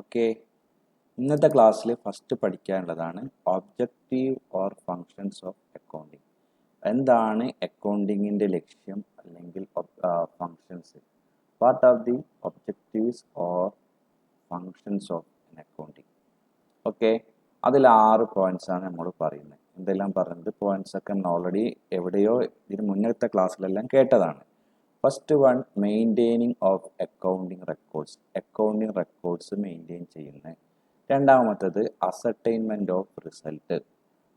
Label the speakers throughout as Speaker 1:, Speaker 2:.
Speaker 1: Okay, ഇന്നത്തെ ക്ലാസ്സിൽ first പഠിക്കാനുള്ളതാണ് objective or functions of accounting. എന്താണ് അക്കൗണ്ടിങ്ങിൻ്റെ ലക്ഷ്യം അല്ലെങ്കിൽ functions? What are the objectives or functions of accounting? Okay, അതിൽ 6 പോയിന്റ്സാണ് നമ്മൾ പറയുന്നത്. എന്തെല്ലാം പറയുന്നത് പോയിന്റ്സ് ഒക്കെ ഓൾറെഡി എവിടെയോ ഇതിന് മുന്നത്തെ ക്ലാസ്സിലെല്ലാം കേട്ടതാണ്. First one, maintaining of accounting records. Accounting records maintain ചെയ്യുന്നത്. രണ്ടാമത്തത് അസർടൈൻമെൻറ്റ് ഓഫ് റിസൾട്ട്.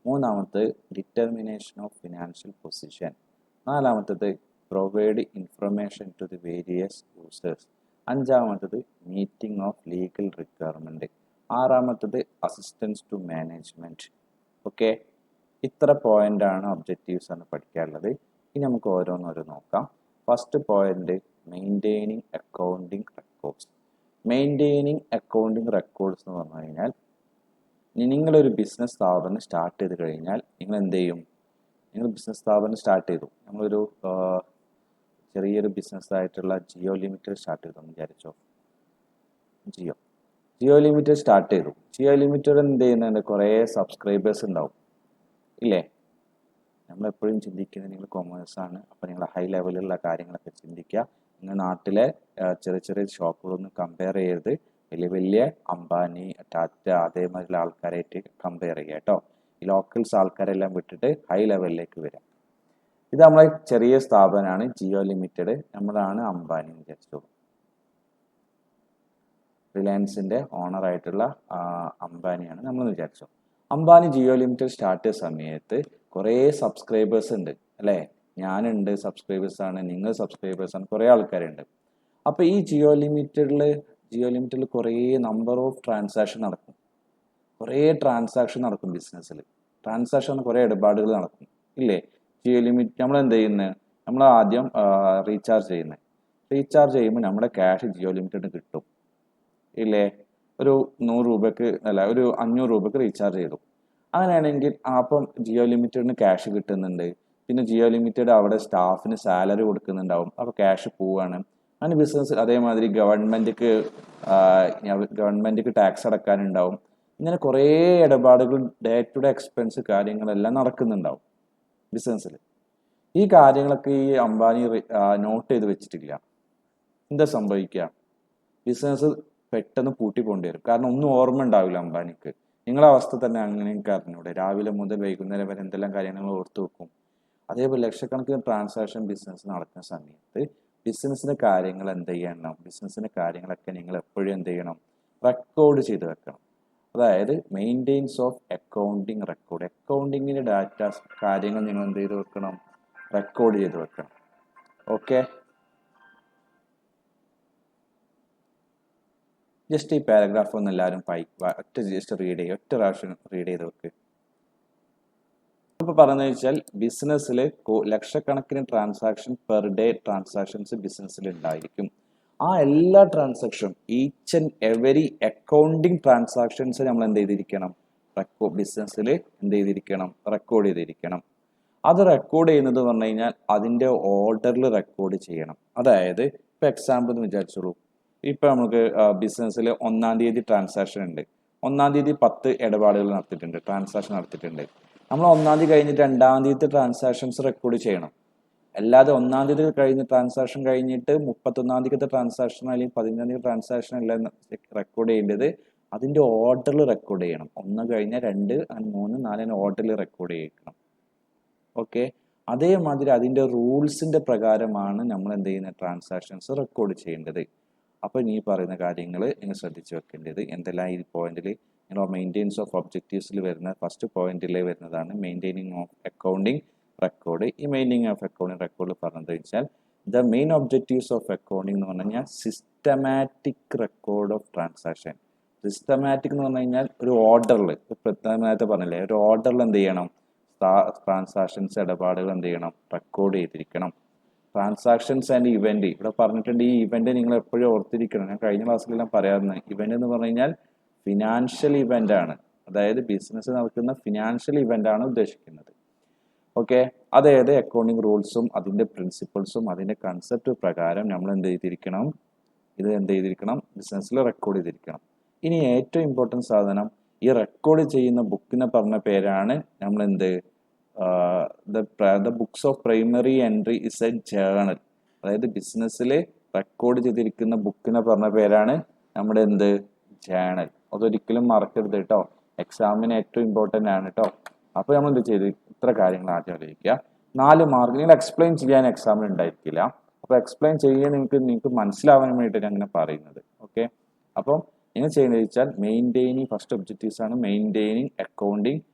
Speaker 1: മൂന്നാമത്തത് ഡിറ്റർമിനേഷൻ ഓഫ് ഫിനാൻഷ്യൽ പൊസിഷൻ. നാലാമത്തത് provide information to the various users. അഞ്ചാമത്തത് മീറ്റിംഗ് ഓഫ് ലീഗൽ റിക്വയർമെൻറ്റ്. ആറാമത്തത് അസിസ്റ്റൻസ് ടു മാനേജ്മെൻറ്റ്. ഓക്കെ, ഇത്ര പോയിൻ്റാണ് ഒബ്ജക്റ്റീവ്സ് ആണ് പഠിക്കാനുള്ളത്. ഇനി നമുക്ക് ഓരോന്നോരോ നോക്കാം. First point, maintaining accounting records. Maintaining accounting records എന്ന് പറഞ്ഞു കഴിഞ്ഞാൽ, നിങ്ങളൊരു ബിസിനസ് സ്ഥാപനം സ്റ്റാർട്ട് ചെയ്ത് കഴിഞ്ഞാൽ നിങ്ങൾ എന്ത് ചെയ്യും? നിങ്ങൾ ബിസിനസ് സ്ഥാപനം സ്റ്റാർട്ട് ചെയ്തു, നമ്മളൊരു ചെറിയൊരു ബിസിനസ് ആയിട്ടുള്ള ജിയോ ലിമിറ്റഡ് സ്റ്റാർട്ട് ചെയ്തു എന്ന് വിചാരിച്ചോ. ജിയോ ലിമിറ്റഡ് സ്റ്റാർട്ട് ചെയ്തു. ജിയോ ലിമിറ്റഡ് എന്ത് ചെയ്യുന്നുണ്ട്? കുറേ സബ്സ്ക്രൈബേഴ്സ് ഉണ്ടാവും ഇല്ലേ? നമ്മളെപ്പോഴും ചിന്തിക്കുന്നത് നിങ്ങൾ കൊമേഴ്സാണ്, അപ്പോൾ നിങ്ങൾ ഹൈ ലെവലിലുള്ള കാര്യങ്ങളൊക്കെ ചിന്തിക്കുക. നിങ്ങൾ നാട്ടിലെ ചെറിയ ചെറിയ ഷോപ്പുകളൊന്നും കമ്പയർ ചെയ്ത് വലിയ വലിയ അംബാനി, ടാറ്റ അതേമാതിരിയുള്ള ആൾക്കാരായിട്ട് കമ്പയർ ചെയ്യുക കേട്ടോ. ഈ ലോക്കൽസ് ആൾക്കാരെല്ലാം വിട്ടിട്ട് ഹൈ ലെവലിലേക്ക് വരാം. ഇത് നമ്മളെ ചെറിയ സ്ഥാപനമാണ് ജിയോ ലിമിറ്റഡ്. നമ്മളാണ് അംബാനി എന്ന് വിചാരിച്ചു. റിലയൻസിൻ്റെ ഓണറായിട്ടുള്ള അംബാനിയാണ് നമ്മൾ വിചാരിച്ചു. അംബാനി ജിയോ ലിമിറ്റഡ് സ്റ്റാർട്ട് ചെയ്ത സമയത്ത് കുറേ സബ്സ്ക്രൈബേഴ്സ് ഉണ്ട് അല്ലേ? ഞാനുണ്ട്, സബ്സ്ക്രൈബേഴ്സാണ്, നിങ്ങൾ സബ്സ്ക്രൈബേഴ്സാണ്, കുറേ ആൾക്കാരുണ്ട്. അപ്പോൾ ഈ ജിയോ ലിമിറ്റഡിൽ കുറേ നമ്പർ ഓഫ് ട്രാൻസാക്ഷൻ നടക്കും. കുറേ ട്രാൻസാക്ഷൻ നടക്കും ബിസിനസ്സിൽ. ട്രാൻസാക്ഷൻ കുറേ ഇടപാടുകൾ നടക്കും ഇല്ലേ? ജിയോ ലിമിറ്റ് നമ്മൾ എന്ത് ചെയ്യുന്നത്? നമ്മൾ ആദ്യം റീചാർജ് ചെയ്യുമ്പോൾ നമ്മുടെ ക്യാഷ് ജിയോ ലിമിറ്റഡിന് കിട്ടും ഇല്ലേ? ഒരു 100 രൂപയ്ക്ക് അല്ല, ഒരു 500 രൂപയ്ക്ക് റീചാർജ് ചെയ്തു. അങ്ങനെയാണെങ്കിൽ അപ്പം ജിയോ ലിമിറ്റഡിന് ക്യാഷ് കിട്ടുന്നുണ്ട്. പിന്നെ ജിയോ ലിമിറ്റഡ് അവിടെ സ്റ്റാഫിന് സാലറി കൊടുക്കുന്നുണ്ടാവും, അപ്പോൾ ക്യാഷ് പോവുകയാണ്. അങ്ങനെ ബിസിനസ് അതേമാതിരി ഗവൺമെൻറ്റിക്ക് ടാക്സ് അടക്കാനുണ്ടാവും. ഇങ്ങനെ കുറേ ഇടപാടുകൾ, ഡേ ടു ഡേ എക്സ്പെൻസ് കാര്യങ്ങളെല്ലാം നടക്കുന്നുണ്ടാവും ബിസിനസ്സിൽ. ഈ കാര്യങ്ങളൊക്കെ ഈ അംബാനി നോട്ട് ചെയ്ത് വെച്ചിട്ടില്ല. എന്താ സംഭവിക്കുക? ബിസിനസ് പെട്ടെന്ന് പൂട്ടിപ്പോണ്ടി വരും. കാരണം ഒന്നും ഓർമ്മ ഉണ്ടാവില്ല അംബാനിക്ക്. നിങ്ങളെ അവസ്ഥ തന്നെ അങ്ങനെ അറിഞ്ഞൂടെ? രാവിലെ മുതൽ വൈകുന്നേരം വരെ എന്തെല്ലാം കാര്യങ്ങൾ ഓർത്തു വെക്കും. അതേപോലെ ലക്ഷക്കണക്കിന് ട്രാൻസാക്ഷൻ ബിസിനസ് നടക്കുന്ന സമയത്ത് ബിസിനസ്സിൻ്റെ കാര്യങ്ങൾ എന്ത് ചെയ്യണം? ബിസിനസ്സിൻ്റെ കാര്യങ്ങളൊക്കെ നിങ്ങൾ എപ്പോഴും എന്ത് ചെയ്യണം? റെക്കോർഡ് ചെയ്ത് വെക്കണം. അതായത് മെയിൻറ്റെയിൻസ് ഓഫ് അക്കൗണ്ടിങ് റെക്കോർഡ്. അക്കൗണ്ടിങ്ങിൻ്റെ ഡാറ്റാസ് കാര്യങ്ങൾ നിങ്ങൾ എന്ത് ചെയ്ത് വെക്കണം? റെക്കോർഡ് ചെയ്ത് വെക്കണം. ഓക്കെ, ജസ്റ്റ് ഈ പാരഗ്രാഫ് ഒന്ന് എല്ലാവരും ജസ്റ്റ് റീഡ് ചെയ്യുക. ഒറ്റ പ്രാവശ്യം റീഡ് ചെയ്ത് വെക്ക്. ഇപ്പോൾ പറയുന്നത് വെച്ചാൽ ബിസിനസ്സിൽ ലക്ഷക്കണക്കിന് ട്രാൻസാക്ഷൻ പെർ ഡേ ട്രാൻസാക്ഷൻസ് ബിസിനസ്സിൽ ഉണ്ടായിരിക്കും. ആ എല്ലാ transaction, each and every accounting transactions നമ്മൾ എന്ത് ചെയ്തിരിക്കണം? ബിസിനസ്സിൽ എന്ത് ചെയ്തിരിക്കണം? റെക്കോർഡ് ചെയ്തിരിക്കണം. അത് റെക്കോർഡ് ചെയ്യുന്നത് പറഞ്ഞു കഴിഞ്ഞാൽ അതിൻ്റെ ഓർഡറിൽ റെക്കോർഡ് ചെയ്യണം. അതായത് ഇപ്പോൾ എക്സാമ്പിൾ എന്ന് വിചാരിച്ചോളൂ. ഇപ്പം നമുക്ക് ബിസിനസ്സിൽ 1-ാം തീയതി ട്രാൻസാക്ഷൻ ഉണ്ട്. 1-ാം തീയതി 10 ഇടപാടുകൾ നടത്തിയിട്ടുണ്ട്, ട്രാൻസാക്ഷൻ നടത്തിയിട്ടുണ്ട്. നമ്മൾ 1-ാം തീയതി കഴിഞ്ഞിട്ട് 2-ാം തീയതി ട്രാൻസാക്ഷൻസ് റെക്കോർഡ് ചെയ്യണം. അല്ലാതെ 1-ാം തീയതി കഴിഞ്ഞ് ട്രാൻസാക്ഷൻ കഴിഞ്ഞിട്ട് 31-ാം തീയതി ട്രാൻസാക്ഷൻ അല്ലെങ്കിൽ 15-ാം തീയതി ട്രാൻസാക്ഷൻ എല്ലാം റെക്കോർഡ് ചെയ്യേണ്ടത് അതിൻ്റെ ഓർഡറിൽ റെക്കോർഡ് ചെയ്യണം. 1 കഴിഞ്ഞാൽ 2, 3, 4 ഓർഡറിൽ റെക്കോർഡ് ചെയ്യണം. ഓക്കെ, അതേമാതിരി അതിൻ്റെ റൂൾസിൻ്റെ പ്രകാരമാണ് നമ്മൾ എന്ത് ചെയ്യുന്ന ട്രാൻസാക്ഷൻസ് റെക്കോർഡ് ചെയ്യേണ്ടത്. അപ്പോൾ ഈ പറയുന്ന കാര്യങ്ങൾ നിങ്ങൾ ശ്രദ്ധിച്ച് വെക്കേണ്ടത് എന്തെല്ലാം ഈ പോയിന്റിൽ നിങ്ങൾ മെയിൻറ്റെയിൻസ് ഓഫ് ഒബ്ജക്റ്റീവ്സിൽ വരുന്ന ഫസ്റ്റ് പോയിന്റിൽ വരുന്നതാണ് മെയിൻറ്റെയിനിങ് ഓഫ് അക്കൗണ്ടിങ് റെക്കോർഡ്. ഈ മെയിൻറ്റെയിനിങ് ഓഫ് അക്കൗണ്ടിങ് റെക്കോർഡ് പറഞ്ഞത് വെച്ചാൽ the main objectives of accounting എന്ന് പറഞ്ഞു കഴിഞ്ഞാൽ systematic record of transaction. Systematic എന്ന് പറഞ്ഞു കഴിഞ്ഞാൽ ഒരു ഓർഡറിൽ, നേരത്തെ പറഞ്ഞില്ലേ, ഒരു ഓർഡറിൽ എന്ത് ചെയ്യണം? ട്രാൻസാക്ഷൻസ് ഇടപാടുകൾ എന്ത് ചെയ്യണം? റെക്കോർഡ് ചെയ്തിരിക്കണം. ട്രാൻസാക്ഷൻസ് ആൻഡ് ഇവന്റ് ഇവിടെ പറഞ്ഞിട്ടുണ്ട്. ഈ ഇവന്റ് നിങ്ങൾ എപ്പോഴും ഓർത്തിരിക്കണം. ഞാൻ കഴിഞ്ഞ ക്ലാസ്സിലെല്ലാം പറയാറുണ്ട്. ഇവന്റ് എന്ന് പറഞ്ഞു കഴിഞ്ഞാൽ ഫിനാൻഷ്യൽ ഇവന്റ് ആണ്. അതായത് ബിസിനസ് നടക്കുന്ന ഫിനാൻഷ്യൽ ഇവന്റ് ആണ് ഉദ്ദേശിക്കുന്നത്. ഓക്കെ, അതായത് അക്കൗണ്ടിങ് റൂൾസും അതിൻ്റെ പ്രിൻസിപ്പിൾസും അതിൻ്റെ കൺസെപ്റ്റ് പ്രകാരം നമ്മൾ എന്ത് ചെയ്തിരിക്കണം? ഇത് എന്ത് ചെയ്തിരിക്കണം? ബിസിനസ്സിൽ റെക്കോർഡ് ചെയ്തിരിക്കണം. ഇനി ഏറ്റവും ഇമ്പോർട്ടൻറ്റ് സാധനം, ഈ റെക്കോർഡ് ചെയ്യുന്ന ബുക്കിനെ പറഞ്ഞ പേരാണ് നമ്മൾ എന്ത്, the books of primary entry is A journal. അതായത് ബിസിനസ്സിൽ റെക്കോർഡ് ചെയ്തിരിക്കുന്ന ബുക്കിനെ പറഞ്ഞ പേരാണ് നമ്മുടെ എന്ത്, ജേണൽ. അതൊരിക്കലും മറക്കരുത് കേട്ടോ, എക്സാമിന് ഏറ്റവും ഇമ്പോർട്ടൻ്റ് ആണ് കേട്ടോ. അപ്പോൾ നമ്മൾ എന്ത് ചെയ്ത്, ഇത്ര കാര്യങ്ങൾ ആദ്യം അറിയിക്കുക. 4 മാർക്ക് നിങ്ങൾ എക്സ്പ്ലെയിൻ ചെയ്യാൻ എക്സാമിന് ഉണ്ടായിരിക്കില്ല. അപ്പോൾ എക്സ്പ്ലെയിൻ ചെയ്യാൻ നിങ്ങൾക്ക് മനസ്സിലാവാൻ വേണ്ടിയിട്ടാണ് അങ്ങനെ പറയുന്നത്. ഓക്കെ, അപ്പം നിങ്ങൾ ചെയ്യുന്നത് വെച്ചാൽ മെയിൻറ്റെയിനിങ്, ഫസ്റ്റ് ഒബ്ജക്റ്റീവ്സ് ആണ് മെയിൻറ്റെയിനിങ്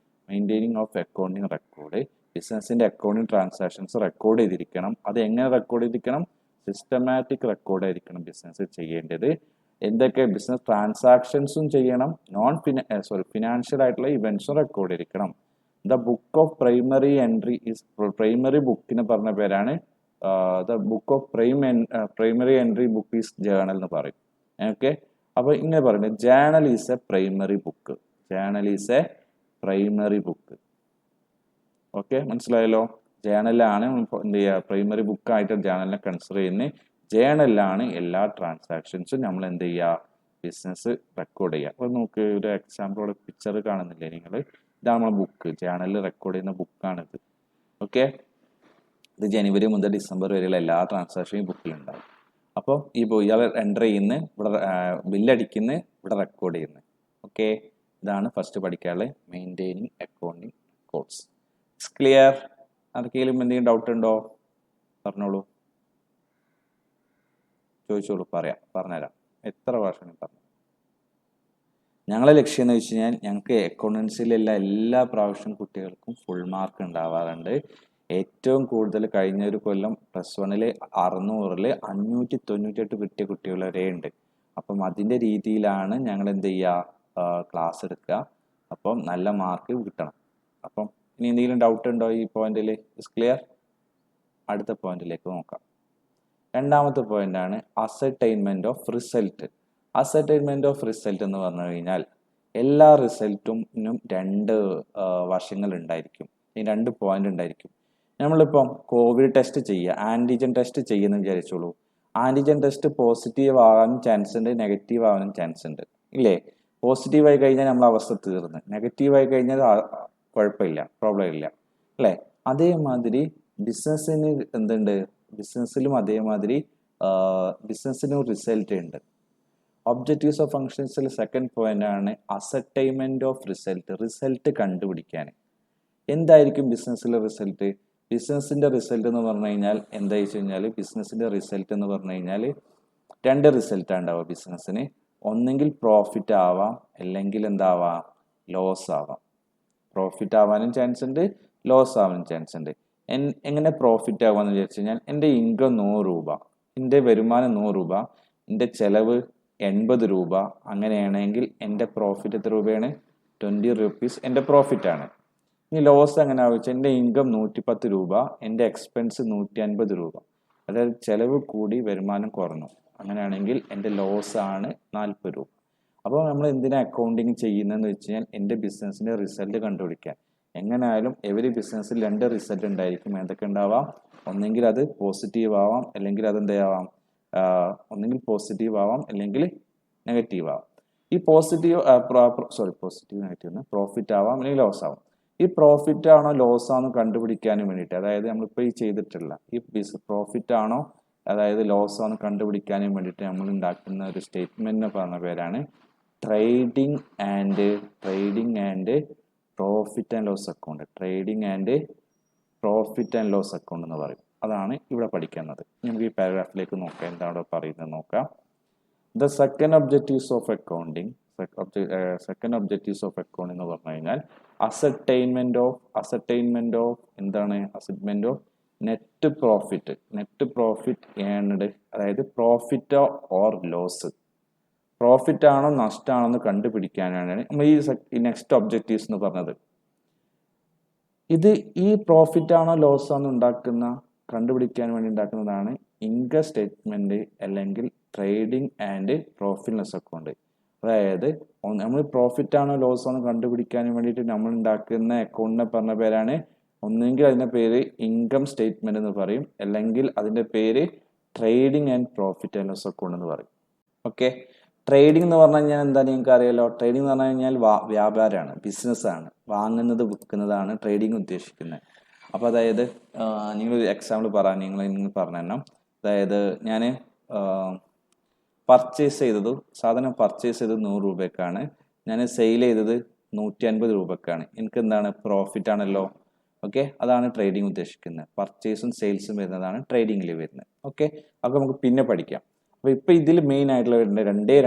Speaker 1: ഓഫ് അക്കൗണ്ടിങ് റെക്കോർഡ്. ബിസിനസിന്റെ അക്കൗണ്ടിങ് ട്രാൻസാക്ഷൻസ് റെക്കോർഡ് ചെയ്തിരിക്കണം. അത് എങ്ങനെ റെക്കോർഡ് ചെയ്തിരിക്കണം, സിസ്റ്റമാറ്റിക് റെക്കോർഡ് ആയിരിക്കണം ബിസിനസ് ചെയ്യേണ്ടത്. എന്തൊക്കെ ബിസിനസ് ട്രാൻസാക്ഷൻസും ചെയ്യണം, ഫിനാൻഷ്യൽ ആയിട്ടുള്ള ഇവന്റ്സും റെക്കോർഡ് ചെയ്തിരിക്കണം. The book of primary entry is, primary ബുക്കിന് പറഞ്ഞ പേരാണ് the book of primary entry book is journal എന്ന് പറയും. ഓക്കെ, അപ്പോൾ ഇങ്ങനെ പറയുന്നത് journal is A primary book. Journal is A primary book. Okay, മനസ്സിലായല്ലോ. ജേണലാണ് എന്ത് ചെയ്യുക, പ്രൈമറി ബുക്കായിട്ട് ജേണലിനെ കൺസിഡർ ചെയ്യുന്നത്. ജേണലിലാണ് എല്ലാ ട്രാൻസാക്ഷൻസും നമ്മൾ എന്ത് ചെയ്യുക, ബിസിനസ് റെക്കോർഡ് ചെയ്യുക. അപ്പോൾ നമുക്ക് ഒരു എക്സാമ്പിളോടെ പിക്ചർ കാണുന്നില്ലേ നിങ്ങൾ, ഇതാണ് നമ്മുടെ ബുക്ക്, ജേണലിൽ റെക്കോർഡ് ചെയ്യുന്ന ബുക്കാണിത്. ഓക്കെ, ഇത് ജനുവരി മുതൽ ഡിസംബർ വരെയുള്ള എല്ലാ ട്രാൻസാക്ഷനും ഈ ബുക്കിലുണ്ടാവും. അപ്പോൾ ഈ ഇയാൾ എൻ്റർ ചെയ്യുന്ന, ഇവിടെ ബില്ലടിക്കുന്ന, ഇവിടെ റെക്കോർഡ് ചെയ്യുന്നത്. ഓക്കെ, ഇതാണ് ഫസ്റ്റ് പഠിക്കാനുള്ള മെയിൻറ്റെയിനിങ് അക്കൗണ്ടിങ് റെക്കോർഡ്സ്. ക്ലിയർ? ആർക്കെങ്കിലും എന്തെങ്കിലും ഡൗട്ട് ഉണ്ടോ? പറഞ്ഞോളൂ, ചോദിച്ചോളൂ, പറഞ്ഞുതരാം. എത്ര ഭാഷയും പറഞ്ഞു. ഞങ്ങളെ ലക്ഷ്യം എന്ന് വെച്ച് കഴിഞ്ഞാൽ ഞങ്ങൾക്ക് അക്കൗണ്ടൻസിയിലുള്ള എല്ലാ പ്രാവശ്യം കുട്ടികൾക്കും ഫുൾ മാർക്ക് ഉണ്ടാവാറുണ്ട്. ഏറ്റവും കൂടുതൽ കഴിഞ്ഞ ഒരു കൊല്ലം +1 600-ൽ 598 കിട്ടിയ കുട്ടികൾ വരെ ഉണ്ട്. അപ്പം അതിൻ്റെ രീതിയിലാണ് ഞങ്ങൾ എന്ത് ചെയ്യുക, ക്ലാസ് എടുക്കുക. അപ്പം നല്ല മാർക്ക് കിട്ടണം. അപ്പം ഇനി എന്തെങ്കിലും ഡൗട്ട് ഉണ്ടോ ഈ പോയിന്റിൽ? Is clear? അടുത്ത പോയിന്റിലേക്ക് നോക്കാം. രണ്ടാമത്തെ പോയിന്റാണ് ascertainment of result. Ascertainment of result എന്ന് പറഞ്ഞു കഴിഞ്ഞാൽ എല്ലാ റിസൾട്ടിനും 2 വശങ്ങൾ ഉണ്ടായിരിക്കും, 2 പോയിന്റ് ഉണ്ടായിരിക്കും. നമ്മളിപ്പം കോവിഡ് ടെസ്റ്റ് ചെയ്യുക, ആൻറ്റിജൻ ടെസ്റ്റ് ചെയ്യുന്ന വിചാരിച്ചോളൂ. ആൻറ്റിജൻ ടെസ്റ്റ് പോസിറ്റീവ് ആവാനും ചാൻസ് ഉണ്ട്, നെഗറ്റീവ് ആവാനും ചാൻസ് ഉണ്ട്, ഇല്ലേ? പോസിറ്റീവ് ആയി കഴിഞ്ഞാൽ നമ്മളെ അവസ്ഥ തീർന്ന്, നെഗറ്റീവ് ആയി കഴിഞ്ഞാൽ കുഴപ്പമില്ല, പ്രോബ്ലം ഇല്ല, അല്ലേ? അതേമാതിരി ബിസിനസ്സിന് എന്തുണ്ട്, ബിസിനസ്സിലും അതേമാതിരി ബിസിനസ്സിനും റിസൾട്ട് ഉണ്ട്. ഒബ്ജക്റ്റീവ്സ് ഓഫ് ഫങ്ഷൻസിൽ സെക്കൻഡ് പോയിന്റ് ആണ് അസർടൈൻമെന്റ് ഓഫ് റിസൾട്ട്. റിസൾട്ട് കണ്ടുപിടിക്കാൻ എന്തായിരിക്കും ബിസിനസ്സിലെ റിസൾട്ട്? ബിസിനസ്സിന്റെ റിസൾട്ട് എന്ന് പറഞ്ഞു കഴിഞ്ഞാൽ എന്താ വെച്ച് കഴിഞ്ഞാൽ, ബിസിനസ്സിന്റെ റിസൾട്ട് എന്ന് പറഞ്ഞു കഴിഞ്ഞാൽ 2 റിസൾട്ടാണ് ഉണ്ടാവുക ബിസിനസ്സിന്. ഒന്നെങ്കിൽ പ്രോഫിറ്റ് ആവാം, അല്ലെങ്കിൽ എന്താവാം, ലോസ് ആവാം. പ്രോഫിറ്റ് ആവാനും ചാൻസ് ഉണ്ട്, ലോസ് ആവാനും ചാൻസ് ഉണ്ട്. എങ്ങനെ പ്രോഫിറ്റ് ആവാന്ന് വിചാരിച്ചു കഴിഞ്ഞാൽ, എൻ്റെ ഇൻകം 100 രൂപ, എൻ്റെ വരുമാനം 100 രൂപ, എൻ്റെ ചെലവ് 80 രൂപ. അങ്ങനെയാണെങ്കിൽ എൻ്റെ പ്രോഫിറ്റ് എത്ര രൂപയാണ്? 20 rupees എൻ്റെ പ്രോഫിറ്റ് ആണ്. ഇനി ലോസ് എങ്ങനെ ആവശ്യം, എൻ്റെ ഇൻകം 110 രൂപ, എൻ്റെ എക്സ്പെൻസ് 150 രൂപ. അതായത് ചെലവ് കൂടി വരുമാനം കുറഞ്ഞു. അങ്ങനെയാണെങ്കിൽ എൻ്റെ ലോസ് ആണ് 40 രൂപ. അപ്പോൾ നമ്മൾ എന്തിനാ അക്കൗണ്ടിങ് ചെയ്യുന്നതെന്ന് വെച്ച് കഴിഞ്ഞാൽ എൻ്റെ ബിസിനസ്സിൻ്റെ റിസൾട്ട് കണ്ടുപിടിക്കാൻ. എങ്ങനെയായാലും എവരി ബിസിനസ്സിൽ 2 റിസൾട്ട് ഉണ്ടായിരിക്കും. എന്തൊക്കെ ഉണ്ടാവാം? ഒന്നെങ്കിൽ അത് പോസിറ്റീവ് ആവാം, അല്ലെങ്കിൽ അതെന്താവാം, ഒന്നെങ്കിൽ പോസിറ്റീവ് ആവാം, അല്ലെങ്കിൽ നെഗറ്റീവ് ആവാം. ഈ പോസിറ്റീവ് നെഗറ്റീവ് പ്രോഫിറ്റ് ആവാം, അല്ലെങ്കിൽ ലോസ് ആവാം. ഈ പ്രോഫിറ്റ് ആണോ ലോസ് ആണോ കണ്ടുപിടിക്കാനും വേണ്ടിയിട്ട്, അതായത് നമ്മളിപ്പോൾ ഈ ചെയ്തിട്ടുള്ള ഈ പ്രോഫിറ്റ് ആണോ അതായത് ലോസ് ആണോ കണ്ടുപിടിക്കാനും വേണ്ടിയിട്ട് നമ്മൾ ഉണ്ടാക്കുന്ന ഒരു സ്റ്റേറ്റ്മെന്റിനെ പറഞ്ഞ പേരാണ് trading and profit and loss account. Trading and profit and loss account എന്ന് പറയും. അതാണ് ഇവിടെ പഠിക്കുന്നത്. നമുക്ക് ഈ പാരഗ്രാഫിലേക്ക് നോക്കാം, എന്താണ് പറയുന്നത് നോക്കാം. The second objectives of accounting എന്ന് പറഞ്ഞു കഴിഞ്ഞാൽ അസർടൈൻമെന്റ് ഓഫ് എന്താണ്, ascertainment of net profit earned, അതായത് പ്രോഫിറ്റ് ഓർ ലോസ്, പ്രോഫിറ്റ് ആണോ നഷ്ടമാണോ എന്ന് കണ്ടുപിടിക്കാനാണ് നമ്മൾ ഈ നെക്സ്റ്റ് ഒബ്ജക്റ്റീവ്സ് എന്ന് പറഞ്ഞത്. ഈ പ്രോഫിറ്റ് ആണോ ലോസ് ആണോ കണ്ടുപിടിക്കാൻ വേണ്ടി ഉണ്ടാക്കുന്നതാണ് ഇൻകം സ്റ്റേറ്റ്മെന്റ്, അല്ലെങ്കിൽ trading and profit loss account. അതായത് നമ്മൾ പ്രോഫിറ്റ് ആണോ ലോസ് ആണോ കണ്ടുപിടിക്കാൻ വേണ്ടിയിട്ട് നമ്മൾ ഉണ്ടാക്കുന്ന അക്കൗണ്ടിനെ പറഞ്ഞ പേരാണ്, ഒന്നെങ്കിൽ അതിന്റെ പേര് ഇൻകം സ്റ്റേറ്റ്മെന്റ് എന്ന് പറയും, അല്ലെങ്കിൽ അതിന്റെ പേര് trading and profit and loss account എന്ന് പറയും. ഓക്കെ, ട്രേഡിംഗ് എന്ന് പറഞ്ഞു കഴിഞ്ഞാൽ എന്താ നിങ്ങൾക്ക് അറിയാലോ, ട്രേഡിംഗ് എന്ന് പറഞ്ഞു കഴിഞ്ഞാൽ വ്യാപാരമാണ്, ബിസിനസ്സാണ്, വാങ്ങുന്നത് വിൽക്കുന്നതാണ് ട്രേഡിംഗ് ഉദ്ദേശിക്കുന്നത്. അപ്പോൾ അതായത് നിങ്ങൾ എക്സാമ്പിൾ പറയാൻ നിങ്ങൾ പറഞ്ഞു തരണം. അതായത് ഞാൻ സാധനം പർച്ചേസ് ചെയ്തത് 100 രൂപയ്ക്കാണ്, ഞാൻ സെയിൽ ചെയ്തത് 150 രൂപയ്ക്കാണ്. എനിക്ക് എന്താണ്, പ്രോഫിറ്റ് ആണല്ലോ. ഓക്കെ, അതാണ് ട്രേഡിംഗ് ഉദ്ദേശിക്കുന്നത്. പർച്ചേസും സെയിൽസും വരുന്നതാണ് ട്രേഡിങ്ങിൽ വരുന്നത്. ഓക്കെ, അപ്പോൾ നമുക്ക് പിന്നെ പഠിക്കാം. അപ്പോൾ ഇപ്പോൾ ഇതിൽ മെയിൻ ആയിട്ടുള്ള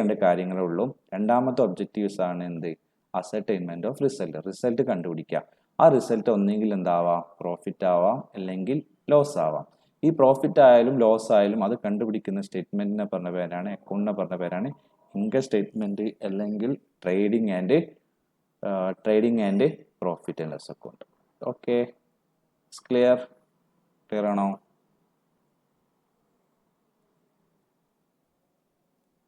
Speaker 1: രണ്ട് കാര്യങ്ങളേ ഉള്ളൂ. രണ്ടാമത്തെ ഒബ്ജക്റ്റീവ്സ് ആണ് എന്ത്, അസർടൈൻമെന്റ് ഓഫ് റിസൾട്ട് കണ്ടുപിടിക്കുക. ആ റിസൾട്ട് ഒന്നെങ്കിൽ എന്താവാം, പ്രോഫിറ്റ് ആവാം, അല്ലെങ്കിൽ ലോസ് ആവാം. ഈ പ്രോഫിറ്റ് ആയാലും ലോസ് ആയാലും അത് കണ്ടുപിടിക്കുന്ന സ്റ്റേറ്റ്മെന്റിനെ പറഞ്ഞ പേരാണ്, അക്കൗണ്ടിനെ പറഞ്ഞ പേരാണ് ഇൻകം സ്റ്റേറ്റ്മെന്റ്, അല്ലെങ്കിൽ trading and profit and loss account. Okay, clear ആണോ?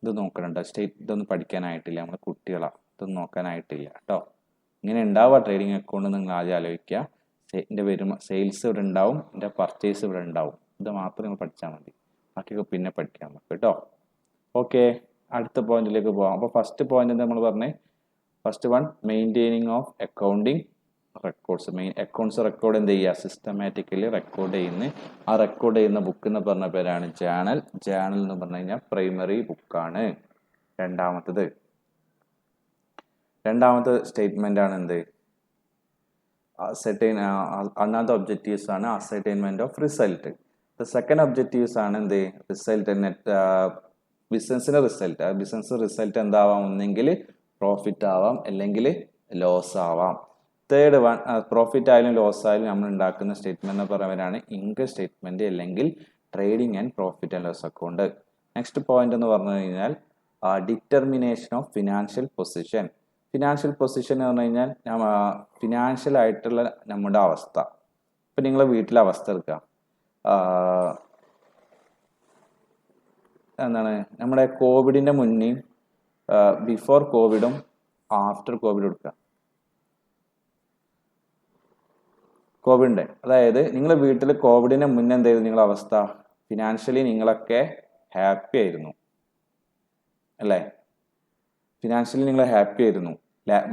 Speaker 1: ഇത് നോക്കണ്ട, ഇതൊന്നും പഠിക്കാനായിട്ടില്ല, നമ്മുടെ കുട്ടികളാണ്, ഇതൊന്നും നോക്കാനായിട്ടില്ല കേട്ടോ. ഇങ്ങനെ ഉണ്ടാവുക ട്രേഡിംഗ് അക്കൗണ്ട്, നിങ്ങൾ ആദ്യം ആലോചിക്കുക. എൻ്റെ സെയിൽസ് ഇവിടെ ഉണ്ടാവും, എൻ്റെ പർച്ചേസ് ഇവിടെ ഉണ്ടാവും. ഇത് മാത്രം നിങ്ങൾ പഠിച്ചാൽ മതി, ബാക്കിയൊക്കെ പിന്നെ പഠിക്കാൻ നമുക്ക് കേട്ടോ. ഓക്കെ, അടുത്ത പോയിന്റിലേക്ക് പോകാം. അപ്പോൾ ഫസ്റ്റ് പോയിന്റ് നമ്മൾ പറഞ്ഞേ, first one, maintaining of accounting records. Accounts record എന്ത് ചെയ്യുക, സിസ്റ്റമാറ്റിക്കലി റെക്കോർഡ് ചെയ്യുന്ന, ആ റെക്കോർഡ് ചെയ്യുന്ന ബുക്ക് എന്ന് പറഞ്ഞ പേരാണ് ജേണൽ. ജേണൽ എന്ന് പറഞ്ഞു കഴിഞ്ഞാൽ പ്രൈമറി ബുക്കാണ്. രണ്ടാമത്തെ സ്റ്റേറ്റ്മെന്റ് ആണ് എന്ത്, അണ്ണാത്ത ഒബ്ജക്റ്റീവ്സ് ആണ് ascertainment of result. Second objectives ആണ് എന്ത്, റിസൾട്ട്, ബിസിനസിന്റെ റിസൾട്ട്. ആ ബിസിനസ് റിസൾട്ട് എന്താവാം, ഒന്നെങ്കിൽ പ്രോഫിറ്റ് ആവാം, അല്ലെങ്കിൽ ലോസ് ആവാം. തേർഡ് വൺ, പ്രോഫിറ്റ് ആയാലും ലോസ് ആയാലും നമ്മൾ ഉണ്ടാക്കുന്ന സ്റ്റേറ്റ്മെന്റ് എന്ന് പറയുന്നവരാണ് ഇൻകം സ്റ്റേറ്റ്മെന്റ്, അല്ലെങ്കിൽ trading and profit and loss account. Next point എന്ന് പറഞ്ഞു കഴിഞ്ഞാൽ determination of financial position. Financial position എന്ന് പറഞ്ഞു കഴിഞ്ഞാൽ ഫിനാൻഷ്യൽ ആയിട്ടുള്ള നമ്മുടെ അവസ്ഥ. ഇപ്പം നിങ്ങളെ വീട്ടിലെ അവസ്ഥ എടുക്കുക, എന്താണ്, നമ്മുടെ കോവിഡിന്റെ മുന്നേയും ബിഫോർ കോവിഡും ആഫ്റ്റർ കോവിഡും എടുക്കുക. കോവിഡിന്റെ, അതായത് നിങ്ങളുടെ വീട്ടിൽ കോവിഡിന് മുന്നേ എന്തായിരുന്നു നിങ്ങളുടെ അവസ്ഥ, ഫിനാൻഷ്യലി നിങ്ങളൊക്കെ ഹാപ്പി ആയിരുന്നു അല്ലേ? ഫിനാൻഷ്യലി നിങ്ങൾ ഹാപ്പി ആയിരുന്നു,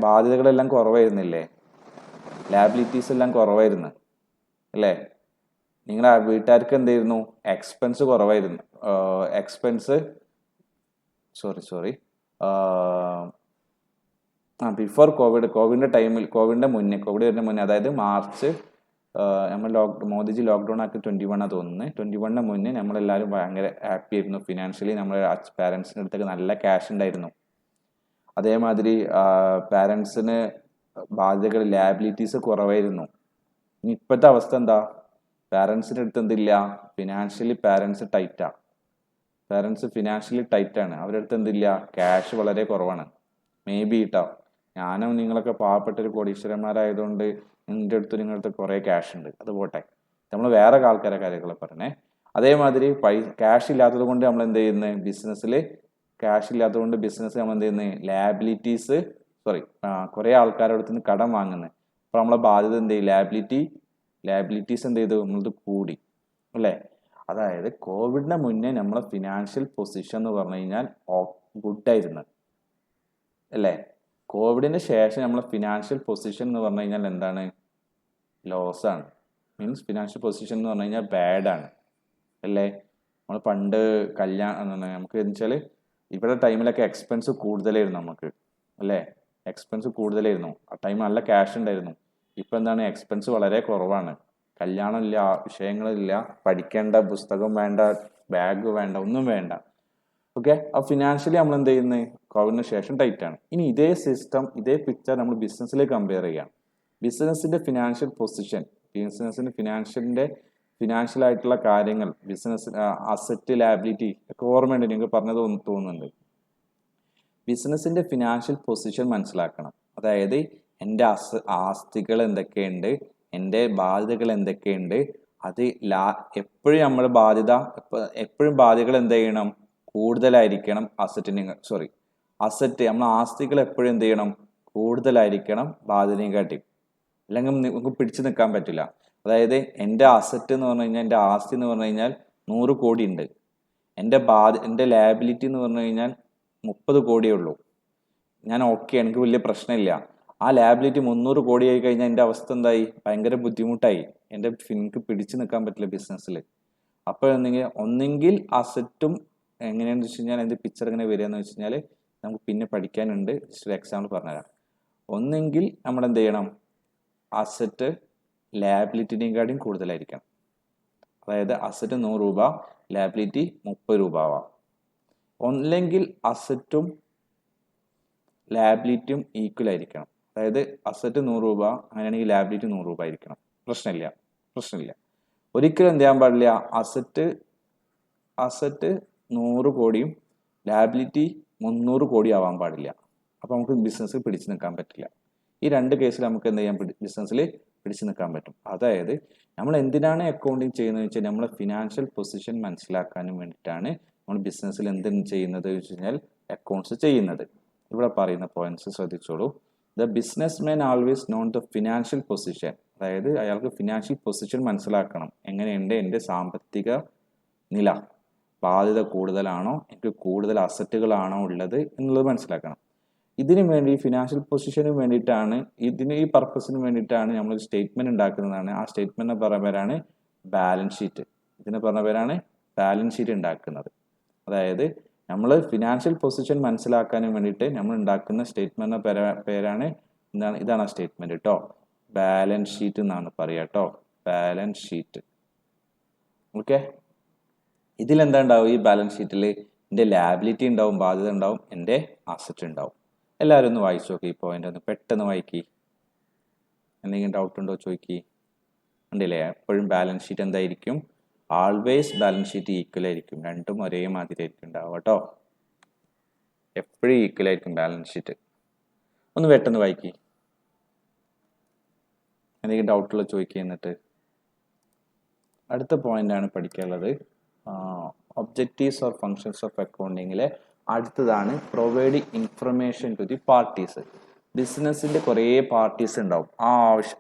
Speaker 1: ബാധ്യതകളെല്ലാം കുറവായിരുന്നില്ലേ, ലാബിലിറ്റീസ് എല്ലാം കുറവായിരുന്നു അല്ലേ? നിങ്ങളുടെ വീട്ടുകാർക്ക് എന്തായിരുന്നു, എക്സ്പെൻസ് കുറവായിരുന്നു. ബിഫോർ കോവിഡിന്റെ ടൈമിൽ, കോവിഡ് വരുന്ന മുന്നേ, അതായത് മാർച്ച്, നമ്മൾ മോദിജി ലോക്ക്ഡൗൺ ആക്കി 21 തോന്നുന്നത്, 21 മുന്നേ നമ്മളെല്ലാവരും ഭയങ്കര ഹാപ്പി ആയിരുന്നു ഫിനാൻഷ്യലി. നമ്മുടെ പാരൻസിൻ്റെ അടുത്തൊക്കെ നല്ല ക്യാഷ് ഉണ്ടായിരുന്നു. അതേമാതിരി പാരൻസിന് ബാധ്യതകൾ, ലാബിലിറ്റീസ് കുറവായിരുന്നു. ഇനി ഇപ്പോഴത്തെ അവസ്ഥ എന്താ, പാരൻസിൻ്റെ അടുത്ത് എന്തില്ല, ഫിനാൻഷ്യലി പാരൻസ് ഫിനാൻഷ്യലി ടൈറ്റാണ്. അവരുടെ അടുത്ത് എന്തില്ല, ക്യാഷ് വളരെ കുറവാണ്. മേ ബി കേട്ടോ, ഞാനും നിങ്ങളൊക്കെ പാവപ്പെട്ട ഒരു കോടീശ്വരന്മാരായതുകൊണ്ട് നിങ്ങളുടെ അടുത്ത് കുറേ ക്യാഷ് ഉണ്ട്, അത് പോട്ടെ, നമ്മൾ വേറെ ആൾക്കാരെ കാര്യങ്ങളെ പറഞ്ഞേ. അതേമാതിരി ക്യാഷ് ഇല്ലാത്തത് കൊണ്ട് നമ്മൾ എന്ത് ചെയ്യുന്നത്, ബിസിനസ് നമ്മൾ എന്ത് ചെയ്യുന്നത്, കുറേ ആൾക്കാരുടെ അടുത്ത് നിന്ന് കടം വാങ്ങുന്നത്. അപ്പോൾ നമ്മളെ ബാധ്യത എന്ത് ചെയ്യും, ലാബിലിറ്റീസ് എന്ത് ചെയ്തു, നമ്മളത് കൂടി അല്ലേ? അതായത് കോവിഡിന് മുന്നേ നമ്മളെ ഫിനാൻഷ്യൽ പൊസിഷൻ എന്ന് പറഞ്ഞു കഴിഞ്ഞാൽ ഗുഡായിരുന്നു അല്ലേ? കോവിഡിന് ശേഷം നമ്മളെ ഫിനാൻഷ്യൽ പൊസിഷൻ എന്ന് പറഞ്ഞു കഴിഞ്ഞാൽ എന്താണ്, ലോസ് ആണ്. മീൻസ് ഫിനാൻഷ്യൽ പൊസിഷൻ എന്ന് പറഞ്ഞു കഴിഞ്ഞാൽ ബാഡാണ് അല്ലേ? നമ്മൾ പണ്ട് നമുക്ക് എന്ന് വെച്ചാൽ ഇവിടെ ടൈമിലൊക്കെ എക്സ്പെൻസ് കൂടുതലായിരുന്നു നമുക്ക് അല്ലേ? എക്സ്പെൻസ് കൂടുതലായിരുന്നു, ആ ടൈം നല്ല ക്യാഷ് ഉണ്ടായിരുന്നു. ഇപ്പം എന്താണ്, എക്സ്പെൻസ് വളരെ കുറവാണ്. കല്യാണമില്ല, വിഷയങ്ങളില്ല, പഠിക്കേണ്ട പുസ്തകം വേണ്ട, ബാഗ് വേണ്ട, ഒന്നും വേണ്ട. ഓക്കെ, ആ ഫിനാൻഷ്യലി നമ്മൾ എന്ത് ചെയ്യുന്നത്, കോവിഡിന് ശേഷം ടൈറ്റാണ്. ഇനി ഇതേ സിസ്റ്റം, ഇതേ പിക്ചർ നമ്മൾ ബിസിനസ്സിലേക്ക് കമ്പയർ ചെയ്യാം. ബിസിനസ്സിന്റെ ഫിനാൻഷ്യൽ പൊസിഷൻ, ഫിനാൻഷ്യൽ ആയിട്ടുള്ള കാര്യങ്ങൾ, ബിസിനസ് അസറ്റ്, ലാബിലിറ്റി ഒക്കെ ഓർമ്മയുണ്ട്, നിങ്ങൾക്ക് പറഞ്ഞത് തോന്നുന്നുണ്ട്. ബിസിനസ്സിന്റെ ഫിനാൻഷ്യൽ പൊസിഷൻ മനസ്സിലാക്കണം. അതായത് എൻ്റെ ആസ്തികൾ എന്തൊക്കെയുണ്ട്, എൻ്റെ ബാധ്യതകൾ എന്തൊക്കെയുണ്ട്, അത് എപ്പോഴും നമ്മുടെ എപ്പോഴും ബാധ്യതകൾ എന്ത് ചെയ്യണം, കൂടുതലായിരിക്കണം. നമ്മൾ ആസ്തികൾ എപ്പോഴും എന്ത് ചെയ്യണം, കൂടുതലായിരിക്കണം ബാധ്യതയും കാട്ടി, അല്ലെങ്കിൽ നമുക്ക് പിടിച്ചു നിൽക്കാൻ പറ്റില്ല. അതായത് എൻ്റെ അസറ്റ് എന്ന് പറഞ്ഞു കഴിഞ്ഞാൽ, എൻ്റെ ആസ്തി എന്ന് പറഞ്ഞു കഴിഞ്ഞാൽ 100 കോടി ഉണ്ട്, എൻ്റെ ലാബിലിറ്റി എന്ന് പറഞ്ഞു കഴിഞ്ഞാൽ 30 കോടിയേ ഉള്ളൂ, ഞാൻ ഓക്കെ, എനിക്ക് വലിയ പ്രശ്നമില്ല. ആ ലാബിലിറ്റി 300 കോടിയായി കഴിഞ്ഞാൽ എൻ്റെ അവസ്ഥ എന്തായി? ഭയങ്കര ബുദ്ധിമുട്ടായി. എനിക്ക് പിടിച്ചു നിൽക്കാൻ പറ്റില്ല ബിസിനസ്സിൽ. അപ്പോൾ ഒന്നെങ്കിൽ അസറ്റും എങ്ങനെയാണെന്ന് വെച്ച് കഴിഞ്ഞാൽ അതിൻ്റെ പിക്ചർ എങ്ങനെ വരികയെന്ന് വെച്ച് കഴിഞ്ഞാൽ നമുക്ക് പിന്നെ പഠിക്കാനുണ്ട്. ജസ്റ്റ് ഒരു എക്സാമ്പിൾ പറഞ്ഞുതരാം. ഒന്നെങ്കിൽ നമ്മൾ എന്ത് ചെയ്യണം, അസറ്റ് ലാബിലിറ്റിനെക്കാളും കൂടുതലായിരിക്കണം. അതായത് അസറ്റ് 100 രൂപ, ലാബിലിറ്റി 30 രൂപ ആവാം. ഒന്നെങ്കിൽ അസറ്റും ലാബിലിറ്റിയും ഈക്വൽ ആയിരിക്കണം. അതായത് അസറ്റ് 100 രൂപ, അങ്ങനെയാണെങ്കിൽ ലാബിലിറ്റി 100 രൂപ ആയിരിക്കണം. പ്രശ്നമില്ല. ഒരിക്കലും എന്ത് ചെയ്യാൻ പാടില്ല, അസറ്റ് 100 കോടിയും ലാബിലിറ്റി 300 കോടി ആവാൻ പാടില്ല. അപ്പോൾ നമുക്ക് ബിസിനസ് പിടിച്ചു നിൽക്കാൻ പറ്റില്ല. ഈ രണ്ട് കേസിൽ നമുക്ക് എന്ത് ചെയ്യാൻ ബിസിനസ്സിൽ പിടിച്ചു നിൽക്കാൻ പറ്റും. അതായത് നമ്മൾ എന്തിനാണ് അക്കൗണ്ടിങ് ചെയ്യുന്നത് വെച്ചാൽ നമ്മളെ ഫിനാൻഷ്യൽ പൊസിഷൻ മനസ്സിലാക്കാനും വേണ്ടിയിട്ടാണ് നമ്മൾ ബിസിനസ്സിൽ എന്തിനു ചെയ്യുന്നത് വെച്ച് കഴിഞ്ഞാൽ അക്കൗണ്ട്സ് ചെയ്യുന്നത്. ഇവിടെ പറയുന്ന പോയിന്റ്സ് ശ്രദ്ധിച്ചോളൂ. The business man always known the financial position. അതായത് അയാൾക്ക് ഫിനാൻഷ്യൽ പൊസിഷൻ മനസ്സിലാക്കണം. എങ്ങനെയുണ്ട് എൻ്റെ സാമ്പത്തിക നില, ബാധ്യത കൂടുതലാണോ, എനിക്ക് കൂടുതൽ അസറ്റുകളാണോ ഉള്ളത് എന്നുള്ളത് മനസ്സിലാക്കണം. ഇതിനു വേണ്ടി ഫിനാൻഷ്യൽ പൊസിഷന് വേണ്ടിയിട്ടാണ്, ഈ പർപ്പസിന് വേണ്ടിയിട്ടാണ് നമ്മൾ സ്റ്റേറ്റ്മെന്റ് ഉണ്ടാക്കുന്നതാണ്. ആ സ്റ്റേറ്റ്മെന്റ് പറഞ്ഞ പേരാണ് ബാലൻസ് ഷീറ്റ്. ഇതിന് പറഞ്ഞ പേരാണ് ബാലൻസ് ഷീറ്റ് ഉണ്ടാക്കുന്നത്. അതായത് നമ്മൾ ഫിനാൻഷ്യൽ പൊസിഷൻ മനസ്സിലാക്കാനും വേണ്ടിയിട്ട് നമ്മൾ ഉണ്ടാക്കുന്ന സ്റ്റേറ്റ്മെന്റ് പേരാണ് ഇതാണ് ആ സ്റ്റേറ്റ്മെന്റ് കേട്ടോ. ബാലൻസ് ഷീറ്റ് എന്നാണ് പറയുക കേട്ടോ, ബാലൻസ് ഷീറ്റ്. ഓക്കെ, ഇതിലെന്താ ഉണ്ടാവും? ഈ ബാലൻസ് ഷീറ്റിൽ എൻ്റെ ലാബിലിറ്റി ഉണ്ടാവും, ബാധ്യത ഉണ്ടാവും, എൻ്റെ അസറ്റ് ഉണ്ടാവും. എല്ലാവരും ഒന്ന് വായിച്ചു നോക്കി. ഈ പോയിന്റ് ഒന്ന് പെട്ടെന്ന് വായിക്കി. എന്തെങ്കിലും ഡൗട്ട് ഉണ്ടോ ചോദിക്കി. ഉണ്ടല്ലേ? എപ്പോഴും ബാലൻസ് ഷീറ്റ് എന്തായിരിക്കും? ആൾവേസ് ബാലൻസ് ഷീറ്റ് ഈക്വൽ ആയിരിക്കും. രണ്ടും ഒരേ മാതിരി ആയിരിക്കും ഉണ്ടാവുക കേട്ടോ. എപ്പോഴും ഈക്വൽ ആയിരിക്കും ബാലൻസ് ഷീറ്റ്. ഒന്ന് പെട്ടെന്ന് വായിക്കി. എന്തെങ്കിലും ഡൗട്ടുള്ള ചോദിക്കുക. എന്നിട്ട് അടുത്ത പോയിന്റാണ് പഠിക്കാനുള്ളത്. ഒബ്ജക്റ്റീവ്സ് ഓർ ഫങ്ഷൻസ് ഓഫ് അക്കൗണ്ടിങ്ങിലെ അടുത്തതാണ് provide information to the parties. ബിസിനസ്സിന്റെ കുറേ പാർട്ടീസ് ഉണ്ടാവും. ആ